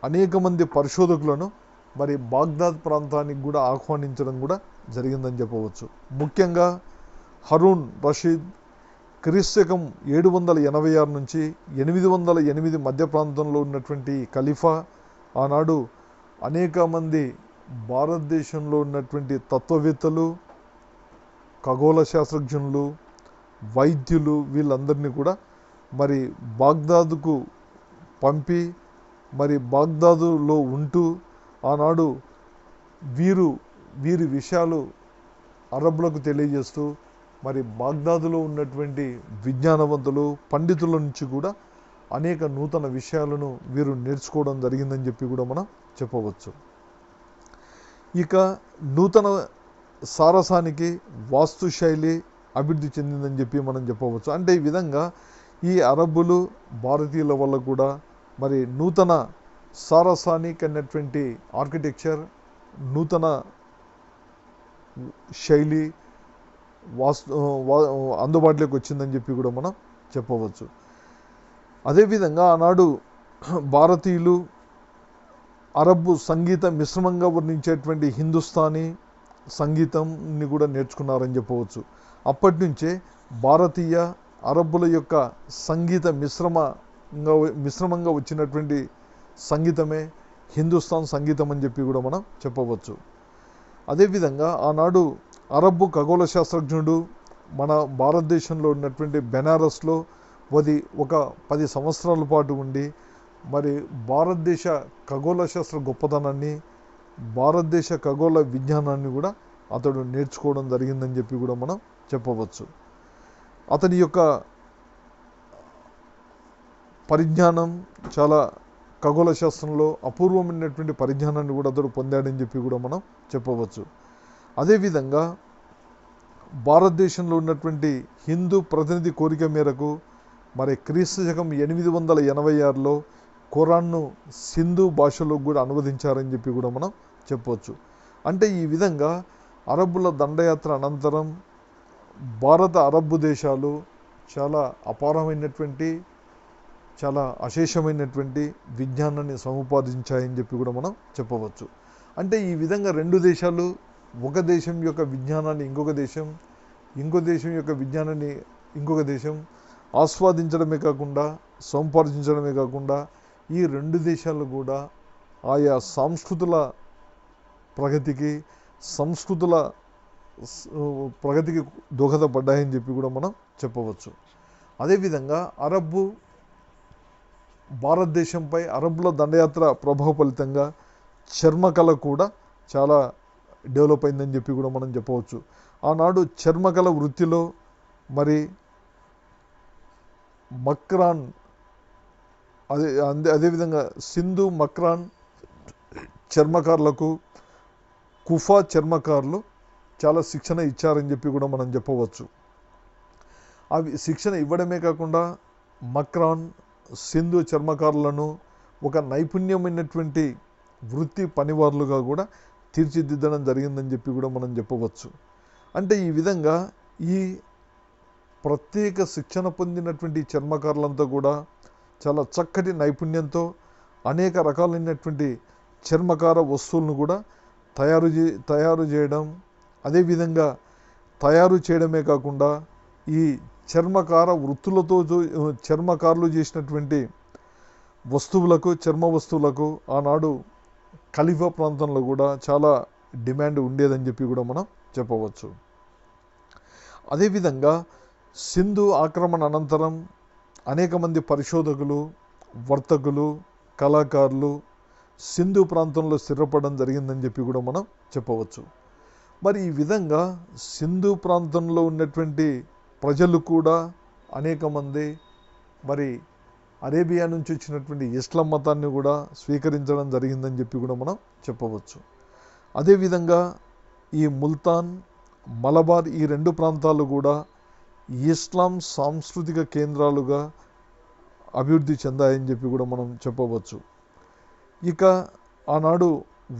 అనేక మంది పరిశోధకులను మరి బాగ్దాద్ ప్రాంతానికి కూడా ఆహ్వానించడం కూడా జరిగిందని చెప్పవచ్చు. ముఖ్యంగా హరూన్ రషీద్ క్రీస్తకం 786 నుంచి 808 మధ్య ప్రాంతంలో ఉన్నటువంటి ఖలీఫా ఆనాడు అనేక మంది భారతదేశంలో ఉన్నటువంటి తత్వవేత్తలు, ఖగోళ శాస్త్రజ్ఞులు, వైద్యులు వీళ్ళందరినీ కూడా మరి బాగ్దాదుకు పంపి మరి బాగ్దాదులో ఉంటూ ఆనాడు వీరి విషయాలు అరబ్బులకు తెలియజేస్తూ మరి బాగ్దాదులో ఉన్నటువంటి విజ్ఞానవంతులు పండితుల నుంచి కూడా అనేక నూతన విషయాలను వీరు నేర్చుకోవడం జరిగిందని చెప్పి కూడా మనం చెప్పవచ్చు. ఇక నూతన సారసానికి వాస్తుశైలి అభివృద్ధి చెందిందని చెప్పి మనం చెప్పవచ్చు. అంటే ఈ విధంగా ఈ అరబ్బులు భారతీయుల వల్ల కూడా మరి నూతన సారసానిక్ అనేటువంటి ఆర్కిటెక్చర్, నూతన శైలి అందుబాటులోకి వచ్చిందని చెప్పి కూడా మనం చెప్పవచ్చు. అదేవిధంగా ఆనాడు భారతీయులు అరబ్బు సంగీత మిశ్రమంగా వర్ణించేటువంటి హిందుస్థానీ సంగీతంని కూడా నేర్చుకున్నారని చెప్పవచ్చు. అప్పటి నుంచే భారతీయ అరబ్బుల యొక్క సంగీత మిశ్రమంగా వచ్చినటువంటి సంగీతమే హిందుస్థాన్ సంగీతం అని చెప్పి కూడా మనం చెప్పవచ్చు. అదేవిధంగా ఆనాడు అరబ్బు ఖగోళ శాస్త్రజ్ఞుడు మన భారతదేశంలో ఉన్నటువంటి బెనారస్లో ఒక 10 సంవత్సరాల పాటు ఉండి మరి భారతదేశ ఖగోళ శాస్త్ర గొప్పతనాన్ని, భారతదేశ ఖగోళ విజ్ఞానాన్ని కూడా అతడు నేర్చుకోవడం జరిగిందని చెప్పి కూడా మనం చెప్పవచ్చు. అతని యొక్క పరిజ్ఞానం చాలా ఖగోళ శాస్త్రంలో అపూర్వమైనటువంటి పరిజ్ఞానాన్ని కూడా అతడు పొందాడని చెప్పి కూడా మనం చెప్పవచ్చు. అదేవిధంగా భారతదేశంలో ఉన్నటువంటి హిందూ ప్రతినిధి కోరిక మేరకు మరి క్రీస్తు శకం 886లో ఖురాన్ను సింధు భాషలో కూడా అనువదించారని చెప్పి కూడా మనం చెప్పవచ్చు. అంటే ఈ విధంగా అరబ్బుల దండయాత్ర అనంతరం భారత అరబ్బు దేశాలు చాలా అపారమైనటువంటి, చాలా అశేషమైనటువంటి విజ్ఞానాన్ని సముపార్జించాయని చెప్పి కూడా మనం చెప్పవచ్చు. అంటే ఈ విధంగా రెండు దేశాలు, ఒక దేశం యొక్క విజ్ఞానాన్ని ఇంకొక దేశం, ఇంకో దేశం యొక్క విజ్ఞానాన్ని ఇంకొక దేశం ఆస్వాదించడమే కాకుండా, సముపార్జించడమే కాకుండా ఈ రెండు దేశాలు కూడా ఆయా సంస్కృతుల ప్రగతికి దోహదపడ్డాయని చెప్పి కూడా మనం చెప్పవచ్చు. అదేవిధంగా భారతదేశంపై అరబ్బుల దండయాత్ర ప్రభావ ఫలితంగా చర్మకళ కూడా చాలా డెవలప్ అయిందని చెప్పి కూడా మనం చెప్పవచ్చు. ఆనాడు చర్మకళ వృత్తిలో మరి మక్రాన్ అదేవిధంగా సింధు మక్రాన్ చర్మకారులకు కుఫా చర్మకారులు చాలా శిక్షణ ఇచ్చారని చెప్పి కూడా మనం చెప్పవచ్చు. అవి శిక్షణ ఇవ్వడమే కాకుండా మక్రాన్ సింధు చర్మకారులను ఒక నైపుణ్యమైనటువంటి వృత్తి పనివారులుగా కూడా తీర్చిదిద్దడం జరిగిందని చెప్పి కూడా మనం చెప్పవచ్చు. అంటే ఈ విధంగా ఈ ప్రత్యేక శిక్షణ పొందినటువంటి చర్మకారులంతా కూడా చాలా చక్కటి నైపుణ్యంతో అనేక రకాలైనటువంటి చర్మకార వస్తువులను కూడా తయారు చేయడం, అదేవిధంగా తయారు చేయడమే కాకుండా ఈ చర్మకార వృత్తులతో చర్మకారులు చేసినటువంటి చర్మ వస్తువులకు ఆనాడు ఖలీఫా ప్రాంతంలో కూడా చాలా డిమాండ్ ఉండేదని చెప్పి కూడా మనం చెప్పవచ్చు. అదేవిధంగా సింధు ఆక్రమణ అనంతరం అనేక మంది పరిశోధకులు, వర్తకులు, కళాకారులు సింధు ప్రాంతంలో స్థిరపడడం జరిగిందని చెప్పి కూడా మనం చెప్పవచ్చు. మరి ఈ విధంగా సింధు ప్రాంతంలో ఉన్నటువంటి ప్రజలు కూడా అనేక మంది మరి అరేబియా నుంచి వచ్చినటువంటి ఇస్లాం మతాన్ని కూడా స్వీకరించడం జరిగిందని చెప్పి కూడా మనం చెప్పవచ్చు. అదేవిధంగా ఈ ముల్తాన్, మలబార్ ఈ రెండు ప్రాంతాలు కూడా ఇస్లాం సాంస్కృతిక కేంద్రాలుగా అభివృద్ధి చెందాయని చెప్పి కూడా మనం చెప్పవచ్చు. ఇక ఆనాడు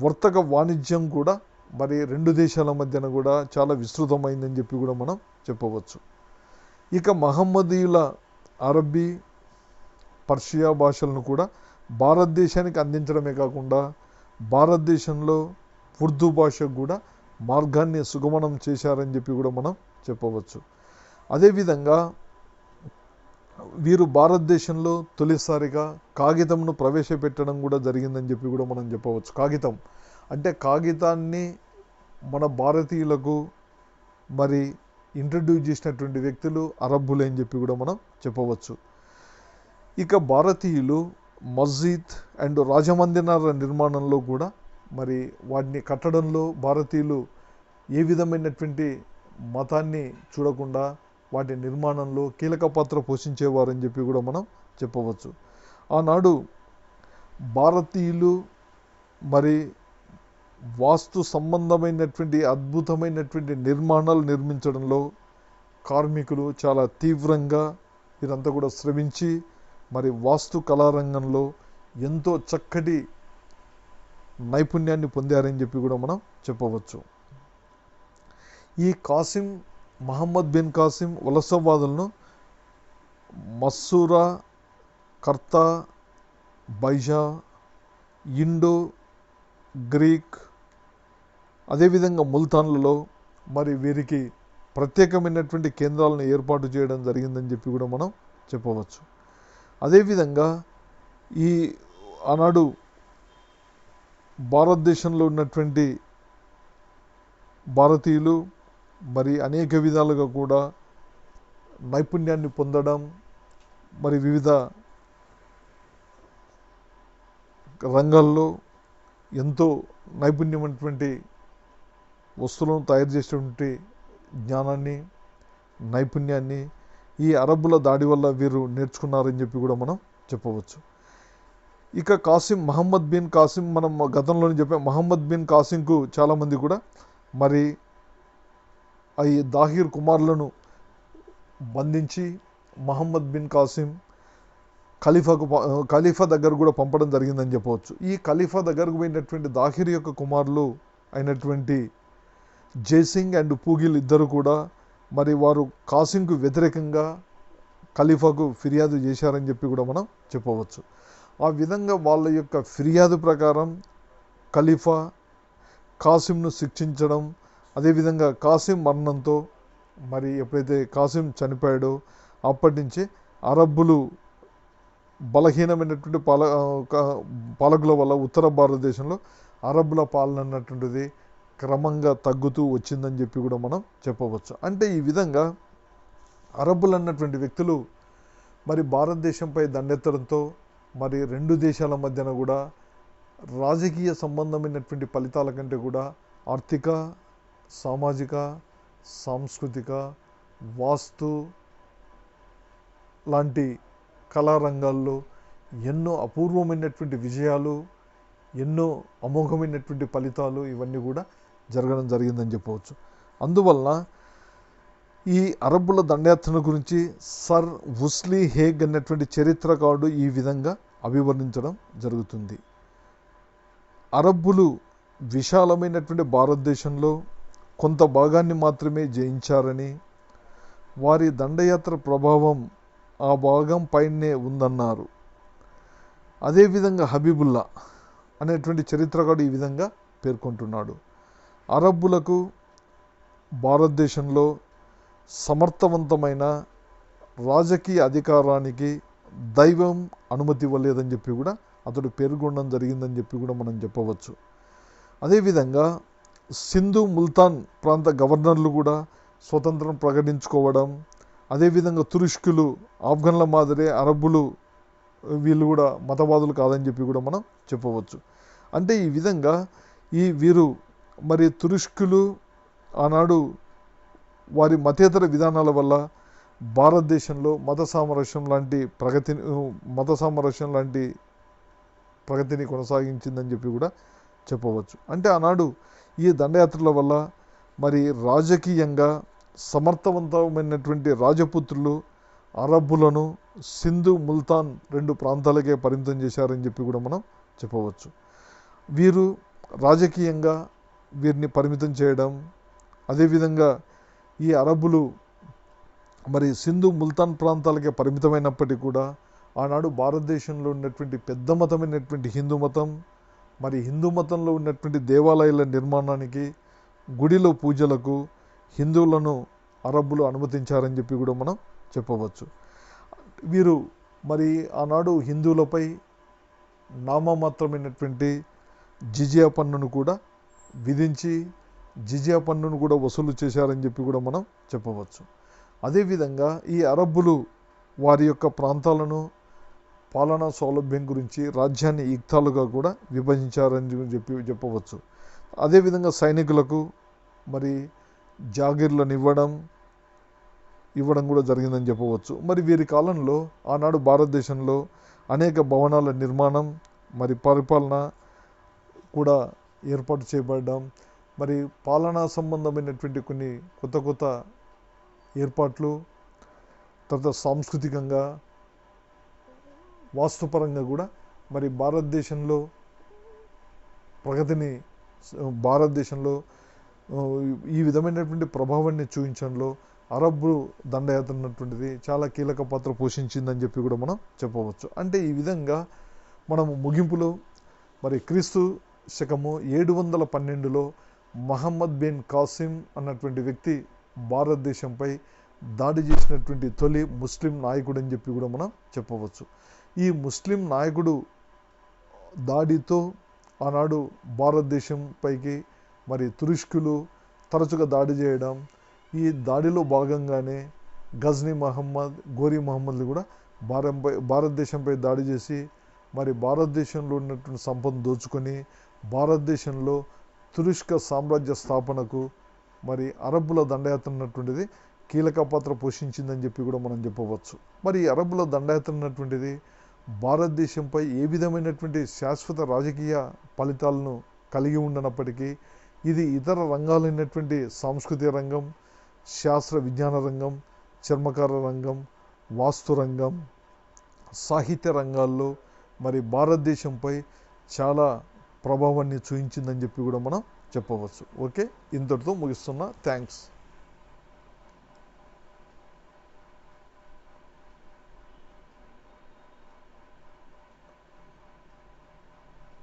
వర్తక వాణిజ్యం కూడా మరి రెండు దేశాల మధ్యన కూడా చాలా విస్తృతమైందని చెప్పి కూడా మనం చెప్పవచ్చు. ఇక మహమ్మదీయుల అరబ్బీ, పర్షియా భాషలను కూడా భారతదేశానికి అందించడమే కాకుండా భారతదేశంలో ఉర్దూ భాషకు కూడా మార్గాన్ని సుగమనం చేశారని చెప్పి కూడా మనం చెప్పవచ్చు. అదేవిధంగా వీరు భారతదేశంలో తొలిసారిగా కాగితంను ప్రవేశపెట్టడం కూడా జరిగిందని చెప్పి కూడా మనం చెప్పవచ్చు. కాగితం అంటే కాగితాన్ని మన భారతీయులకు మరి ఇంట్రడ్యూస్ చేసినటువంటి వ్యక్తులు అరబ్బులే అని చెప్పి కూడా మనం చెప్పవచ్చు. ఇక భారతీయులు మస్జిద్ అండ్ రాజమందిరాల నిర్మాణంలో కూడా మరి వాటిని కట్టడంలో భారతీయులు ఏ విధమైనటువంటి మతాన్ని చూడకుండా వాటి నిర్మాణంలో కీలక పాత్ర పోషించేవారని చెప్పి కూడా మనం చెప్పవచ్చు. ఆనాడు భారతీయులు మరి వాస్తు సంబంధమైనటువంటి అద్భుతమైనటువంటి నిర్మాణాలు నిర్మించడంలో కార్మికులు చాలా తీవ్రంగా వీరంతా కూడా శ్రమించి మరి వాస్తు కళారంగంలో ఎంతో చక్కటి నైపుణ్యాన్ని పొందారని చెప్పి కూడా మనం చెప్పవచ్చు. ఈ కాసిం మహమ్మద్ బిన్ కాసిం వలసవాదులను మస్సూరా, కర్తా, బైజా, ఇండో గ్రీక్, అదేవిధంగా ముల్తాన్లలో మరి వీరికి ప్రత్యేకమైనటువంటి కేంద్రాలను ఏర్పాటు చేయడం జరిగిందని చెప్పి కూడా మనం చెప్పవచ్చు. అదేవిధంగా ఈ ఆనాడు భారతదేశంలో ఉన్నటువంటి భారతీయులు మరి అనేక విధాలుగా కూడా నైపుణ్యాన్ని పొందడం, మరి వివిధ రంగాల్లో ఎంతో నైపుణ్యమైనటువంటి వస్తువులను తయారు చేసేటువంటి జ్ఞానాన్ని, నైపుణ్యాన్ని ఈ అరబ్బుల దాడి వల్ల వీరు నేర్చుకున్నారని చెప్పి కూడా మనం చెప్పవచ్చు. ఇక కాసిం మహమ్మద్ బిన్ కాసిం, మనం గతంలోనే చెప్పాం, మహమ్మద్ బిన్ కాసింకు చాలామంది కూడా మరి ఈ దాహిర్ కుమారులను బంధించి మహమ్మద్ బిన్ కాసిం ఖలీఫా దగ్గర కూడా పంపడం జరిగిందని చెప్పవచ్చు. ఈ ఖలీఫా దగ్గరకు పోయినటువంటి దాహిర్ యొక్క కుమారులు అయినటువంటి జైసింగ్ అండ్ పూగిల్ ఇద్దరు కూడా మరి వారు కాసింకు వ్యతిరేకంగా ఖలీఫాకు ఫిర్యాదు చేశారని చెప్పి కూడా మనం చెప్పవచ్చు. ఆ విధంగా వాళ్ళ యొక్క ఫిర్యాదు ప్రకారం ఖలీఫా కాసింను శిక్షించడం, అదేవిధంగా కాసిం మరణంతో మరి ఎప్పుడైతే కాసిం చనిపోయాడో అప్పటి నుంచి అరబ్బులు బలహీనమైనటువంటి పాలకుల వల్ల ఉత్తర భారతదేశంలో అరబ్బుల పాలన అన్నటువంటిది క్రమంగా తగ్గుతూ వచ్చిందని చెప్పి కూడా మనం చెప్పవచ్చు. అంటే ఈ విధంగా అరబ్బులు అన్నటువంటి వ్యక్తులు మరి భారతదేశంపై దండెత్తడంతో మరి రెండు దేశాల మధ్యన కూడా రాజకీయ సంబంధమైనటువంటి ఫలితాల కంటే కూడా ఆర్థిక, సామాజిక, సాంస్కృతిక, వాస్తు లాంటి కళారంగాల్లో ఎన్నో అపూర్వమైనటువంటి విజయాలు, ఎన్నో అమోఘమైనటువంటి ఫలితాలు ఇవన్నీ కూడా జరగడం జరిగిందని చెప్పవచ్చు. అందువలన ఈ అరబ్బుల దండయాత్ర గురించి సర్ వుస్లీ హేగ్ అన్నటువంటి చరిత్రకారుడు ఈ విధంగా అభివర్ణించడం జరుగుతుంది. అరబ్బులు విశాలమైనటువంటి భారతదేశంలో కొంత భాగాన్ని మాత్రమే జయించారని, వారి దండయాత్ర ప్రభావం ఆ భాగం పైనే ఉందన్నారు. అదేవిధంగా హబీబుల్లా అనేటువంటి చరిత్రకారుడు ఈ విధంగా పేర్కొంటున్నాడు. అరబ్బులకు భారతదేశంలో సమర్థవంతమైన రాజకీయ అధికారానికి దైవం అనుమతి ఇవ్వలేదని చెప్పి కూడా అతడు పేర్కొనడం జరిగిందని చెప్పి కూడా మనం చెప్పవచ్చు. అదేవిధంగా సింధు, ముల్తాన్ ప్రాంత గవర్నర్లు కూడా స్వతంత్రం ప్రకటించుకోవడం, అదేవిధంగా తురుష్కులు ఆఫ్ఘన్ల మాదిరే అరబ్బులు వీళ్ళు కూడా మతవాదులు కాదని చెప్పి కూడా మనం చెప్పవచ్చు. అంటే ఈ విధంగా వీరు మరి తురుష్కులు ఆనాడు వారి మతేతర విధానాల వల్ల భారతదేశంలో మత సామరస్యం లాంటి ప్రగతిని కొనసాగించిందని చెప్పి కూడా చెప్పవచ్చు. అంటే ఆనాడు ఈ దండయాత్రల వల్ల మరి రాజకీయంగా సమర్థవంతమైనటువంటి రాజపుత్రులు అరబ్బులను సింధు, ముల్తాన్ రెండు ప్రాంతాలకే పరిమితం చేశారని చెప్పి కూడా మనం చెప్పవచ్చు. వీరు రాజకీయంగా వీరిని పరిమితం చేయడం, అదేవిధంగా ఈ అరబ్బులు మరి సింధు, ముల్తాన్ ప్రాంతాలకే పరిమితమైనప్పటికీ కూడా ఆనాడు భారతదేశంలో ఉన్నటువంటి పెద్ద మతమైనటువంటి హిందూ మతం, మరి హిందూ మతంలో ఉన్నటువంటి దేవాలయాల నిర్మాణానికి, గుడిలో పూజలకు హిందువులను అరబ్బులు అనుమతించారని చెప్పి కూడా మనం చెప్పవచ్చు. వీరు మరి ఆనాడు హిందువులపై నామమాత్రమైనటువంటి జిజియా పన్నును కూడా విధించి జిజియా పన్నును కూడా వసూలు చేశారని చెప్పి కూడా మనం చెప్పవచ్చు. అదేవిధంగా ఈ అరబ్బులు వారి యొక్క ప్రాంతాలను, పాలనా సౌలభ్యం గురించి రాజ్యాన్ని ఇక్తాలుగా కూడా విభజించారని చెప్పవచ్చు. అదేవిధంగా సైనికులకు మరి జాగీర్లను ఇవ్వడం కూడా జరిగిందని చెప్పవచ్చు. మరి వీరి కాలంలో ఆనాడు భారతదేశంలో అనేక భవనాల నిర్మాణం మరి పరిపాలన కూడా ఏర్పాటు చేయబడడం, మరి పాలనా సంబంధమైనటువంటి కొన్ని కొత్త ఏర్పాట్లు, తర్వాత సాంస్కృతికంగా వాస్తుపరంగా కూడా మరి భారతదేశంలో ప్రగతిని భారతదేశంలో ఈ విధమైనటువంటి ప్రభావాన్ని చూపించడంలో అరబ్బు దండయాత్ర అన్నటువంటిది చాలా కీలక పాత్ర పోషించిందని చెప్పి కూడా మనం చెప్పవచ్చు. అంటే ఈ విధంగా మనము ముగింపులో మరి క్రీస్తు శకము 712లో మహమ్మద్ బిన్ కాసిం అన్నటువంటి వ్యక్తి భారతదేశంపై దాడి చేసినటువంటి తొలి ముస్లిం నాయకుడు అని చెప్పి కూడా మనం చెప్పవచ్చు. ఈ ముస్లిం నాయకుడు దాడితో ఆనాడు భారతదేశంపైకి మరి తురుష్కులు తరచుగా దాడి చేయడం, ఈ దాడిలో భాగంగానే గజ్నీ మహమ్మద్, గోరీ మహమ్మద్లు కూడా భారతదేశంపై దాడి చేసి మరి భారతదేశంలో ఉన్నటువంటి సంపదను దోచుకొని భారతదేశంలో తురుష్క సామ్రాజ్య స్థాపనకు మరి అరబ్బుల దండయాత్ర అన్నటువంటిది కీలక పాత్ర పోషించిందని చెప్పి కూడా మనం చెప్పవచ్చు. మరి ఈ అరబ్బుల దండయాత్ర అన్నటువంటిది భారతదేశంపై ఏ విధమైనటువంటి శాశ్వత రాజకీయ ఫలితాలను కలిగి ఉండనప్పటికీ ఇది ఇతర రంగాలైనటువంటి సాంస్కృతిక రంగం, శాస్త్ర విజ్ఞాన రంగం, చర్మకార రంగం, వాస్తు రంగం, సాహిత్య రంగాల్లో మరి భారతదేశంపై చాలా ప్రభావాన్ని చూపించిందని చెప్పి కూడా మనం చెప్పవచ్చు. ఓకే, ఇంతటితో ముగిస్తున్నా. థ్యాంక్స్.